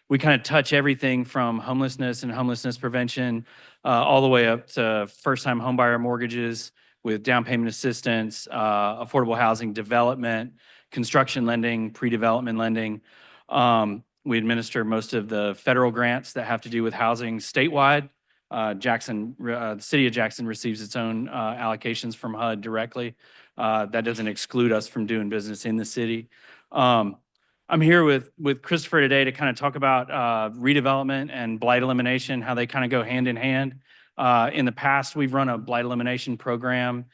O: we kind of touch everything from homelessness and homelessness prevention all the way up to first-time homebuyer mortgages with down payment assistance, affordable housing development, construction lending, pre-development lending. We administer most of the federal grants that have to do with housing statewide. The city of Jackson receives its own allocations from HUD directly. That doesn't exclude us from doing business in the city. I'm here with Christopher today to kind of talk about redevelopment and blight elimination, how they kind of go hand in hand. In the past, we've run a blight elimination program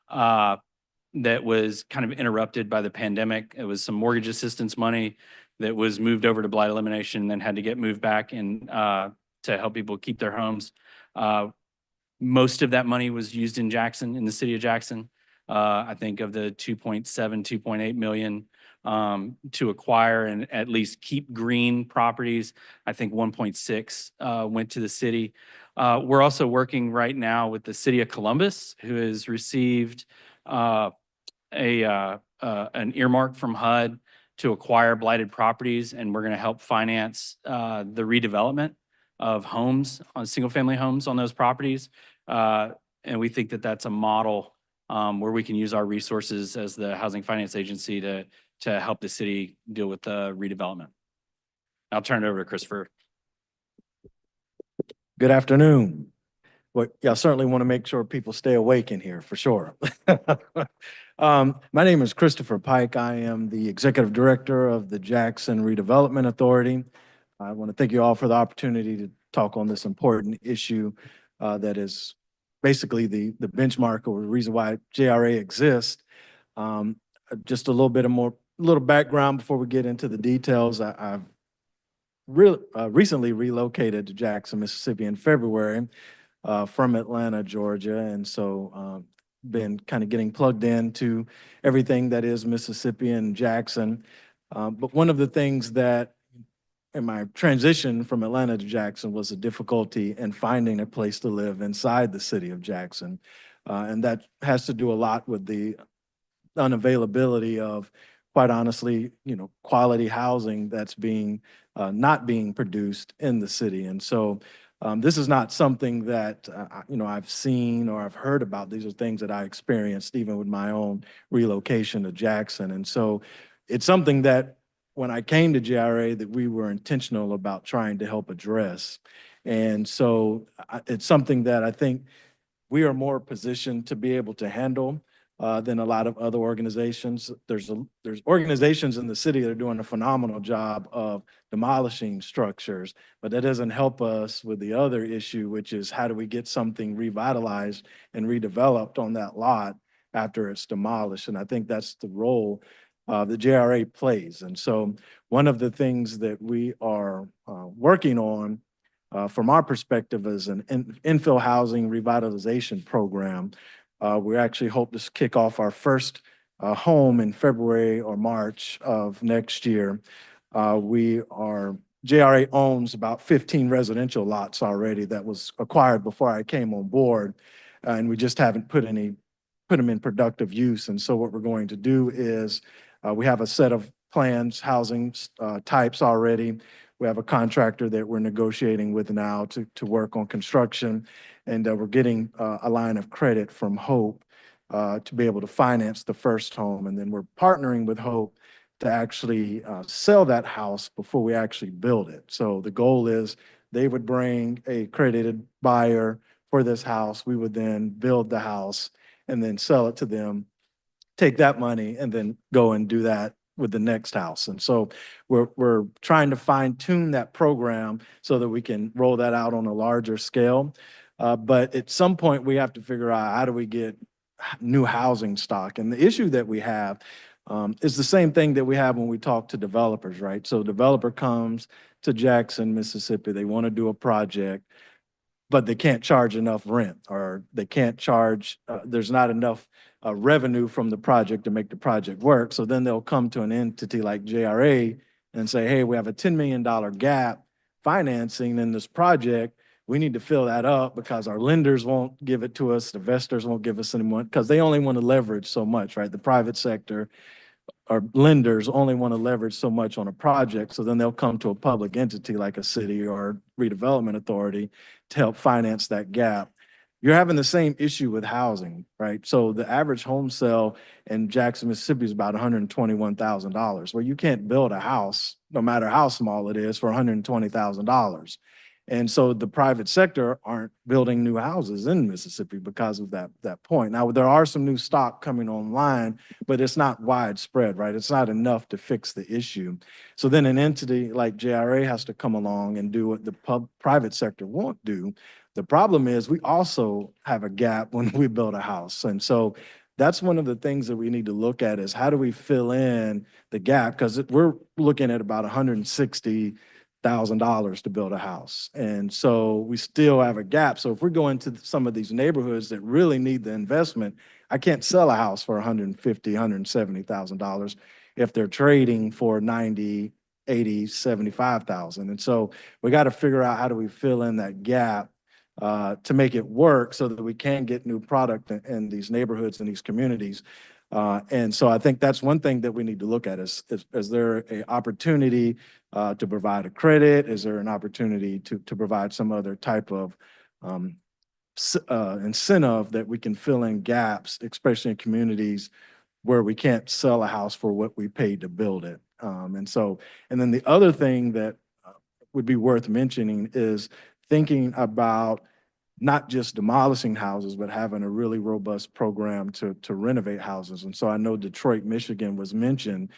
O: that was kind of interrupted by the pandemic. It was some mortgage assistance money that was moved over to blight elimination and then had to get moved back and to help people keep their homes. Most of that money was used in Jackson, in the city of Jackson. I think of the 2.7, 2.8 million, to acquire and at least keep green properties. I think 1.6 went to the city. We're also working right now with the city of Columbus, who has received an earmark from HUD to acquire blighted properties, and we're going to help finance the redevelopment of homes, on single-family homes on those properties. And we think that that's a model where we can use our resources as the Housing Finance Agency to help the city deal with the redevelopment. I'll turn it over to Christopher.
P: Good afternoon. Well, y'all certainly want to make sure people stay awake in here for sure. My name is Christopher Pike. I am the Executive Director of the Jackson Redevelopment Authority. I want to thank you all for the opportunity to talk on this important issue that is basically the benchmark or the reason why JRA exists. Just a little background before we get into the details. I've recently relocated to Jackson, Mississippi in February from Atlanta, Georgia. And so been kind of getting plugged into everything that is Mississippi and Jackson. But one of the things that in my transition from Atlanta to Jackson was a difficulty in finding a place to live inside the city of Jackson. And that has to do a lot with the unavailability of, quite honestly, quality housing that's not being produced in the city. And so this is not something that, I've seen or I've heard about. These are things that I experienced even with my own relocation to Jackson. And so it's something that when I came to JRA that we were intentional about trying to help address. And so it's something that I think we are more positioned to be able to handle than a lot of other organizations. There's organizations in the city that are doing a phenomenal job of demolishing structures, but that doesn't help us with the other issue, which is how do we get something revitalized and redeveloped on that lot after it's demolished? And I think that's the role the JRA plays. And so one of the things that we are working on from our perspective is an infill housing revitalization program. We actually hope to kick off our first home in February or March of next year. JRA owns about 15 residential lots already that was acquired before I came on board, and we just haven't put them in productive use. And so what we're going to do is we have a set of plans, housing types already. We have a contractor that we're negotiating with now to work on construction, and we're getting a line of credit from Hope to be able to finance the first home. And then we're partnering with Hope to actually sell that house before we actually build it. So the goal is they would bring a credited buyer for this house. We would then build the house and then sell it to them, take that money, and then go and do that with the next house. And so we're trying to fine tune that program so that we can roll that out on a larger scale. But at some point we have to figure out how do we get new housing stock. And the issue that we have is the same thing that we have when we talk to developers, right? So developer comes to Jackson, Mississippi, they want to do a project, but they can't charge enough rent, or they can't charge, there's not enough revenue from the project to make the project work. So then they'll come to an entity like JRA and say, hey, we have a $10 million gap financing in this project. We need to fill that up because our lenders won't give it to us. The investors won't give us any money because they only want to leverage so much, right? The private sector or lenders only want to leverage so much on a project. So then they'll come to a public entity like a city or redevelopment authority to help finance that gap. You're having the same issue with housing, right? So the average home sale in Jackson, Mississippi is about $121,000. Well, you can't build a house, no matter how small it is, for $120,000. And so the private sector aren't building new houses in Mississippi because of that point. Now, there are some new stock coming online, but it's not widespread, right? It's not enough to fix the issue. So then an entity like JRA has to come along and do what the private sector won't do. The problem is we also have a gap when we build a house. And so that's one of the things that we need to look at is how do we fill in the gap? Because we're looking at about $160,000 to build a house. And so we still have a gap. So if we go into some of these neighborhoods that really need the investment, I can't sell a house for $150,000, $170,000. if they're trading for 90, 80, 75,000. And so we got to figure out how do we fill in that gap to make it work so that we can get new product in these neighborhoods and these communities. And so I think that's one thing that we need to look at is there an opportunity to provide a credit? Is there an opportunity to provide some other type of incentive that we can fill in gaps, especially in communities where we can't sell a house for what we paid to build it? And then the other thing that would be worth mentioning is thinking about not just demolishing houses, but having a really robust program to renovate houses. And so I know Detroit, Michigan was mentioned,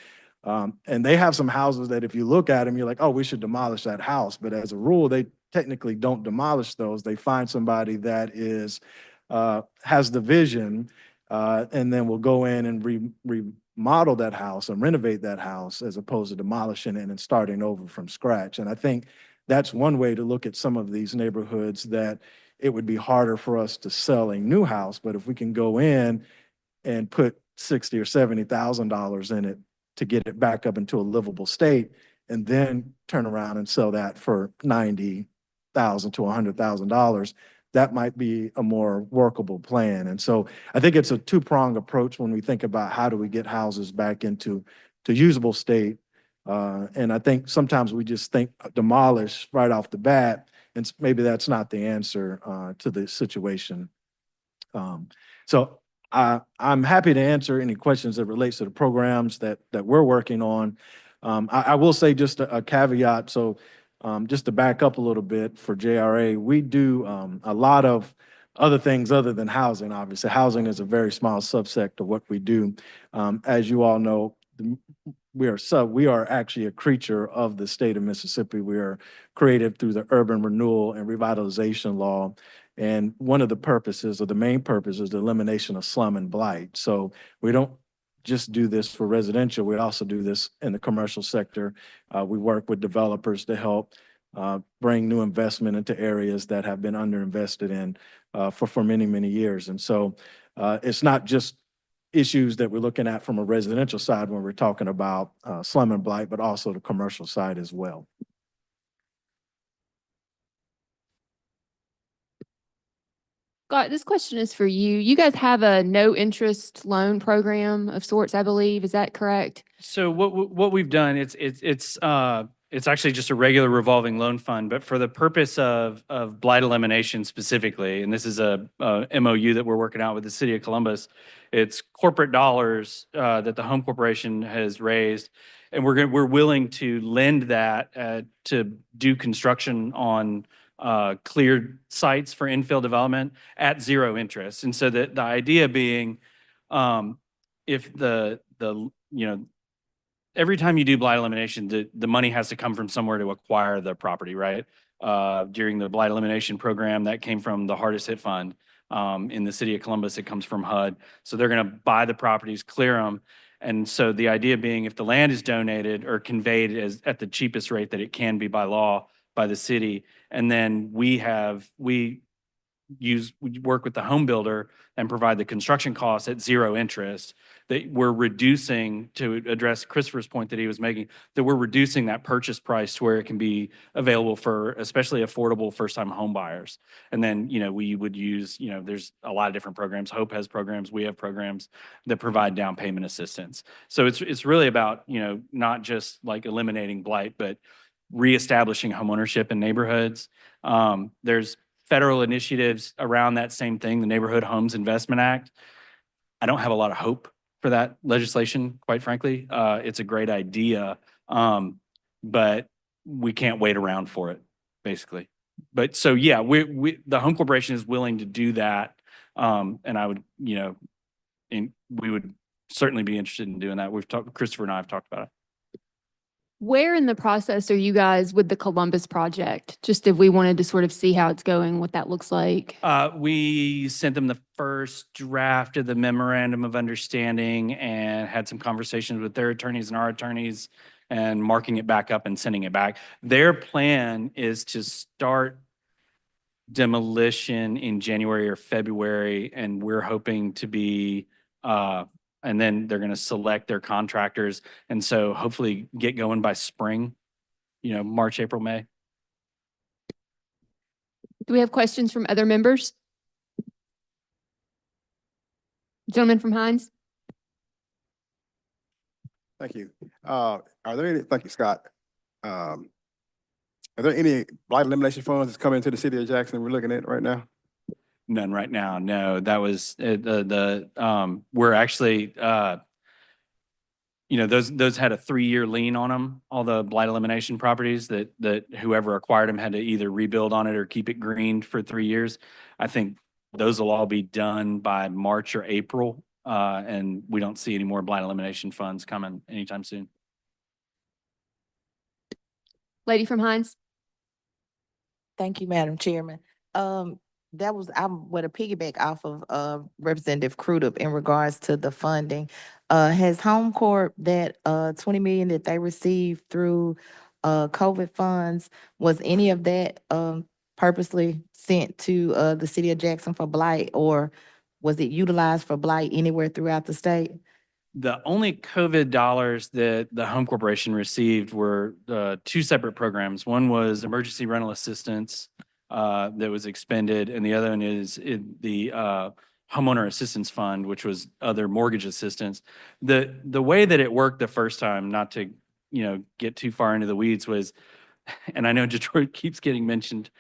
P: and they have some houses that if you look at them, you're like, oh, we should demolish that house. But as a rule, they technically don't demolish those. They find somebody that has the vision, and then will go in and remodel that house and renovate that house as opposed to demolishing it and starting over from scratch. And I think that's one way to look at some of these neighborhoods that it would be harder for us to sell a new house, but if we can go in and put $60,000 or $70,000 in it to get it back up into a livable state, and then turn around and sell that for $90,000 to $100,000, that might be a more workable plan. And so I think it's a two-pronged approach when we think about how do we get houses back into usable state. And I think sometimes we just think demolish right off the bat, and maybe that's not the answer to the situation. So I'm happy to answer any questions that relates to the programs that we're working on. I will say just a caveat. So just to back up a little bit for JRA, we do a lot of other things other than housing. Obviously, housing is a very small subsect of what we do. As you all know, we are actually a creature of the state of Mississippi. We are created through the Urban Renewal and Revitalization Law. And one of the purposes, or the main purpose, is the elimination of slum and blight. So we don't just do this for residential, we also do this in the commercial sector. We work with developers to help bring new investment into areas that have been underinvested in for many, many years. And so it's not just issues that we're looking at from a residential side when we're talking about slum and blight, but also the commercial side as well.
B: Scott, this question is for you. You guys have a no interest loan program of sorts, I believe. Is that correct?
O: So what we've done, it's actually just a regular revolving loan fund, but for the purpose of blight elimination specifically, and this is a MOU that we're working out with the city of Columbus, it's corporate dollars that the Home Corporation has raised, and we're willing to lend that to do construction on cleared sites for infill development at zero interest. And so the idea being, if every time you do blight elimination, the money has to come from somewhere to acquire the property, right? During the blight elimination program, that came from the Hardest Hit Fund. In the city of Columbus, it comes from HUD. So they're going to buy the properties, clear them. And so the idea being, if the land is donated or conveyed at the cheapest rate that it can be by law by the city, and then we work with the home builder and provide the construction costs at zero interest, that we're reducing, to address Christopher's point that he was making, that we're reducing that purchase price to where it can be available for especially affordable first-time home buyers. And then, we would use, there's a lot of different programs. Hope has programs, we have programs that provide down payment assistance. So it's really about, not just like eliminating blight, but reestablishing homeownership in neighborhoods. There's federal initiatives around that same thing, the Neighborhood Homes Investment Act. I don't have a lot of hope for that legislation, quite frankly. It's a great idea, but we can't wait around for it, basically. But so, yeah, the Home Corporation is willing to do that. And I would, and we would certainly be interested in doing that. Christopher and I have talked about it.
B: Where in the process are you guys with the Columbus project? Just if we wanted to sort of see how it's going, what that looks like.
O: We sent them the first draft of the memorandum of understanding and had some conversations with their attorneys and our attorneys, and marking it back up and sending it back. Their plan is to start demolition in January or February, and we're hoping to be and then they're going to select their contractors. And so hopefully get going by spring, March, April, May.
B: Do we have questions from other members? Gentleman from Hines?
J: Thank you. Thank you, Scott. Are there any blight elimination funds that's coming to the city of Jackson we're looking at right now?
O: None right now. No, that was we're actually, those had a 3-year lien on them, all the blight elimination properties that whoever acquired them had to either rebuild on it or keep it greened for 3 years. I think those will all be done by March or April. And we don't see any more blight elimination funds coming anytime soon.
B: Lady from Hines?
N: Thank you, Madam Chairman. I'm with a piggyback off of Representative Crudup in regards to the funding. Has Home Corp that 20 million that they received through COVID funds, was any of that purposely sent to the city of Jackson for blight, or was it utilized for blight anywhere throughout the state?
O: The only COVID dollars that the Home Corporation received were 2 separate programs. One was emergency rental assistance that was expended, and the other one is the homeowner assistance fund, which was other mortgage assistance. The way that it worked the first time, not to get too far into the weeds, was, and I know Detroit keeps getting mentioned,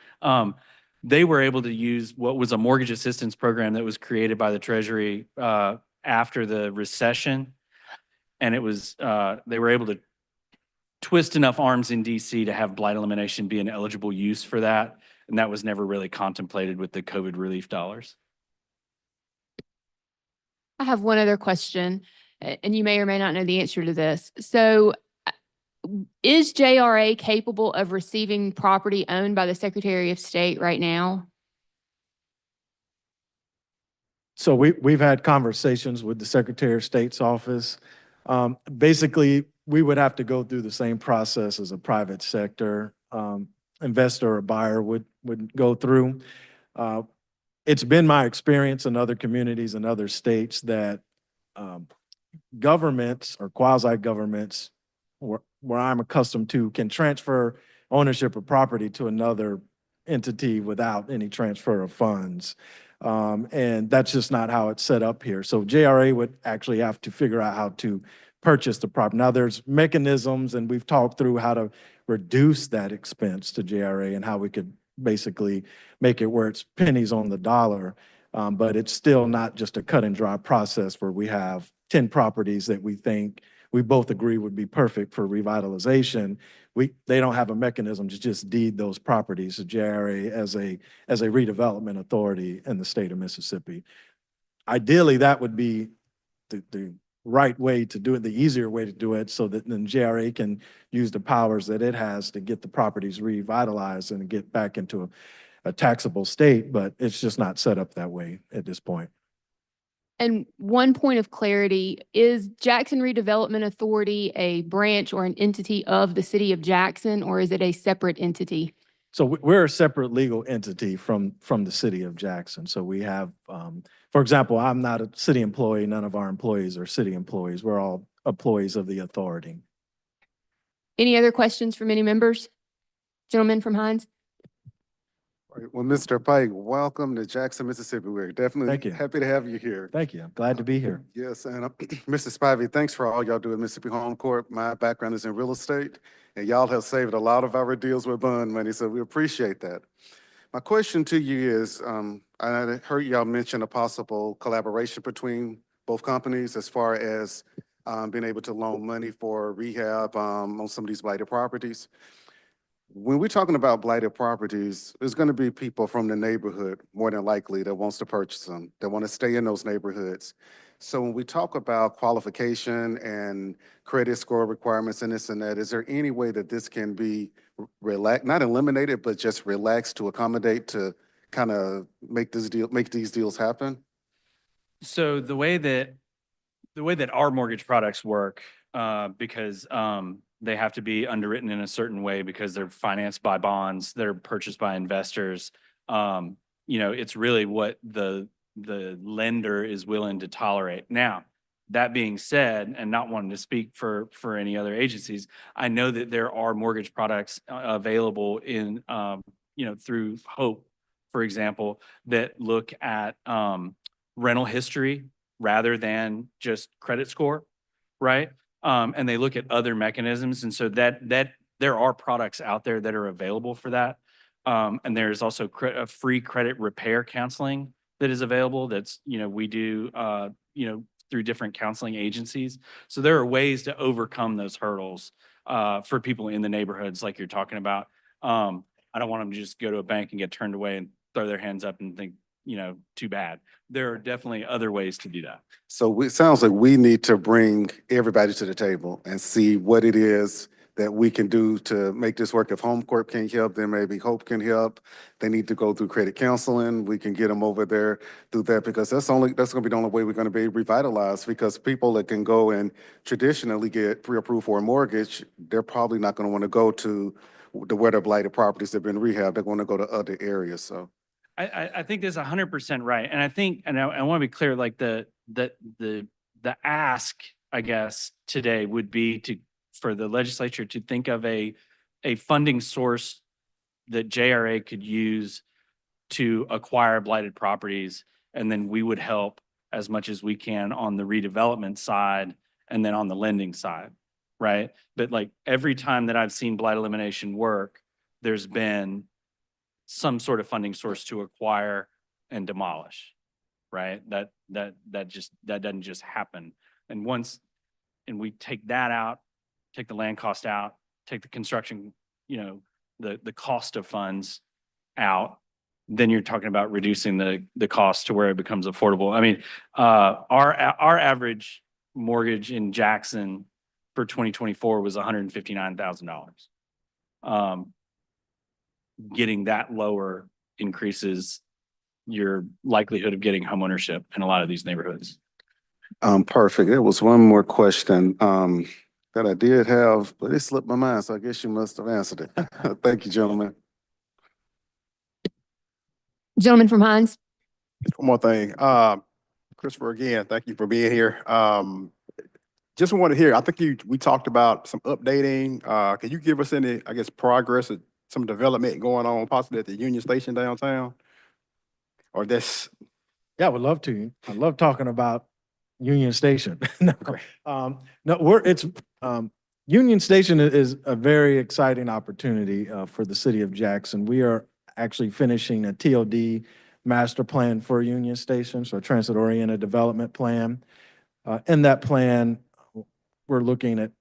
O: they were able to use what was a mortgage assistance program that was created by the Treasury after the recession. And it was, they were able to twist enough arms in DC to have blight elimination be an eligible use for that. And that was never really contemplated with the COVID relief dollars.
B: I have one other question, and you may or may not know the answer to this. So is JRA capable of receiving property owned by the Secretary of State right now?
P: So we've had conversations with the Secretary of State's office. Basically, we would have to go through the same process as a private sector investor or buyer would go through. It's been my experience in other communities and other states that governments or quasi-governments, where I'm accustomed to, can transfer ownership of property to another entity without any transfer of funds. And that's just not how it's set up here. So JRA would actually have to figure out how to purchase the property. Now, there's mechanisms, and we've talked through how to reduce that expense to JRA and how we could basically make it where it's pennies on the dollar. But it's still not just a cut and dry process where we have 10 properties that we think we both agree would be perfect for revitalization. They don't have a mechanism to just deed those properties to JRA as a redevelopment authority in the state of Mississippi. Ideally, that would be the right way to do it, the easier way to do it, so that then JRA can use the powers that it has to get the properties revitalized and get back into a taxable state, but it's just not set up that way at this point.
B: And one point of clarity, is Jackson Redevelopment Authority a branch or an entity of the city of Jackson, or is it a separate entity?
P: So we're a separate legal entity from the city of Jackson. So we have, for example, I'm not a city employee. None of our employees are city employees. We're all employees of the authority.
B: Any other questions from any members? Gentleman from Hines?
F: All right, well, Mr. Pike, welcome to Jackson, Mississippi. We're
P: Thank
F: definitely
P: you.
F: happy to have you here.
P: Thank you. I'm glad to be here.
F: Yes, and Mr. Spivey, thanks for all y'all do at Mississippi Home Corp. My background is in real estate, and y'all have saved a lot of our deals with bond money, so we appreciate that. My question to you is, I heard y'all mention a possible collaboration between both companies as far as being able to loan money for rehab on some of these blighted properties. When we're talking about blighted properties, there's going to be people from the neighborhood, more than likely, that wants to purchase them, that want to stay in those neighborhoods. So when we talk about qualification and credit score requirements and this and that, is there any way that this can be relaxed, not eliminated, but just relaxed to accommodate, to kind of make these deals happen?
O: So the way that our mortgage products work, because they have to be underwritten in a certain way because they're financed by bonds, they're purchased by investors. It's really what the lender is willing to tolerate. Now, That being said, and not wanting to speak for any other agencies, I know that there are mortgage products available in, through Hope, for example, that look at rental history rather than just credit score, right? And they look at other mechanisms. And so that there are products out there that are available for that. And there's also a free credit repair counseling that is available. That's, we do, through different counseling agencies. So there are ways to overcome those hurdles for people in the neighborhoods like you're talking about. I don't want them to just go to a bank and get turned away and throw their hands up and think, too bad. There are definitely other ways to do that.
F: So it sounds like we need to bring everybody to the table and see what it is that we can do to make this work. If Home Corp can help, then maybe Hope can help. They need to go through credit counseling. We can get them over there through that, because that's gonna be the only way we're gonna be revitalized, because people that can go and traditionally get pre-approved for a mortgage, they're probably not gonna wanna go to the weather blighted properties that have been rehabbed. They're gonna go to other areas, so.
O: I think that's 100% right. And I think, and I want to be clear, like the ask, I guess, today would be for the legislature to think of a funding source that JRA could use to acquire blighted properties. And then we would help as much as we can on the redevelopment side and then on the lending side, right? But like every time that I've seen blight elimination work, there's been some sort of funding source to acquire and demolish, right? That doesn't just happen. And we take that out, take the land cost out, take the construction, the cost of funds out, then you're talking about reducing the cost to where it becomes affordable. I mean, our average mortgage in Jackson for 2024 was $159,000. Getting that lower increases your likelihood of getting homeownership in a lot of these neighborhoods.
F: Perfect. There was one more question that I did have, but it slipped my mind, so I guess you must have answered it. Thank you, gentlemen.
B: Gentleman from Hines.
J: One more thing. Christopher, again, thank you for being here. Just want to hear, I think we talked about some updating. Can you give us any, I guess, progress or some development going on possibly at the Union Station downtown? Or this?
P: Yeah, I would love to. I love talking about Union Station.
J: Okay.
P: Union Station is a very exciting opportunity for the city of Jackson. We are actually finishing a TOD master plan for Union Station, so a transit-oriented development plan. In that plan, we're looking at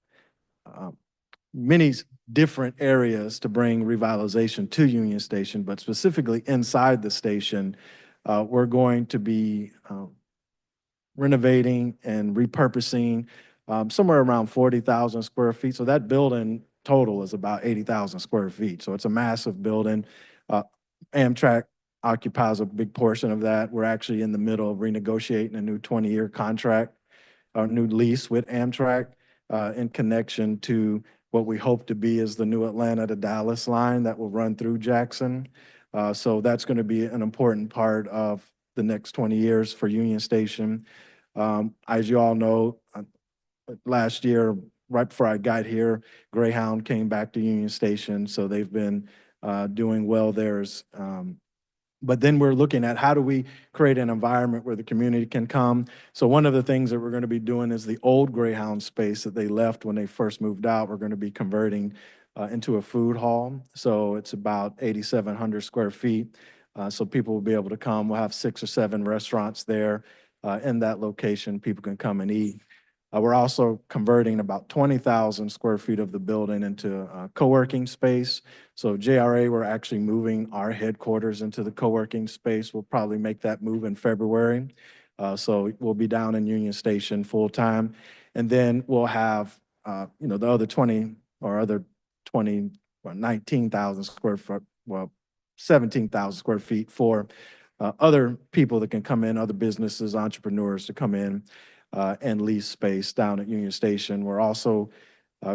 P: many different areas to bring revitalization to Union Station, but specifically inside the station, we're going to be renovating and repurposing somewhere around 40,000 square feet. So that building total is about 80,000 square feet. So it's a massive building. Amtrak occupies a big portion of that. We're actually in the middle of renegotiating a new 20-year contract, a new lease with Amtrak in connection to what we hope to be is the new Atlanta to Dallas line that will run through Jackson. So that's going to be an important part of the next 20 years for Union Station. As you all know, last year, right before I got here, Greyhound came back to Union Station, so they've been doing well there. But then we're looking at how do we create an environment where the community can come. So one of the things that we're going to be doing is the old Greyhound space that they left when they first moved out, we're going to be converting into a food hall. So it's about 8,700 square feet. So people will be able to come. We'll have 6 or 7 restaurants there in that location. People can come and eat. We're also converting about 20,000 square feet of the building into co-working space. So JRA, we're actually moving our headquarters into the co-working space. We'll probably make that move in February. So we'll be down in Union Station full time. And then we'll have, the other 20 or 19,000 square foot, 17,000 square feet for other people that can come in, other businesses, entrepreneurs to come in and lease space down at Union Station. We're also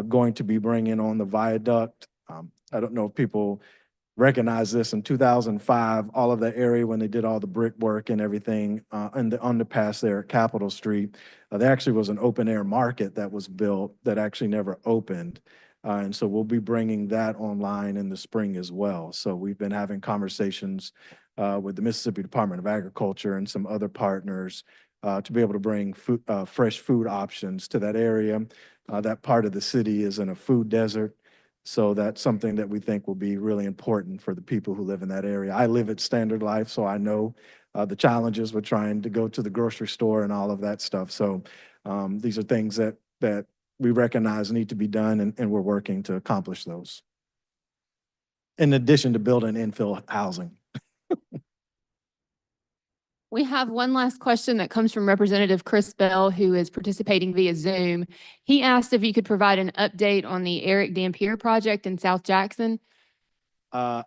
P: going to be bringing on the viaduct. I don't know if people recognize this in 2005, all of that area when they did all the brickwork and everything and the underpass there at Capitol Street, there actually was an open air market that was built that actually never opened. And so we'll be bringing that online in the spring as well. So we've been having conversations with the Mississippi Department of Agriculture and some other partners to be able to bring food, fresh food options to that area. That part of the city is in a food desert. So that's something that we think will be really important for the people who live in that area. I live at Standard Life, so I know the challenges with trying to go to the grocery store and all of that stuff. So these are things that we recognize need to be done, and we're working to accomplish those. In addition to building infill housing.
B: We have one last question that comes from Representative Chris Bell, who is participating via Zoom. He asked if you could provide an update on the Eric Dampier project in South Jackson.
P: I'm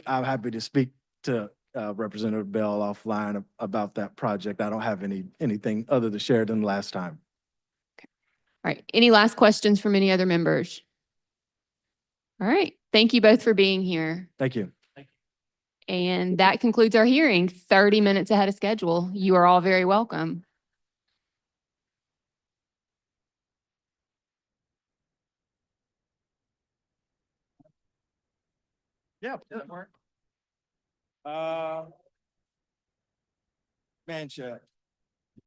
P: happy to speak to Representative Bell offline about that project. I don't have anything other to share than last time.
B: All right. Any last questions from any other members? All right. Thank you both for being here.
P: Thank you.
B: And that concludes our hearing, 30 minutes ahead of schedule. You are all very welcome.
P: Yeah. Man check.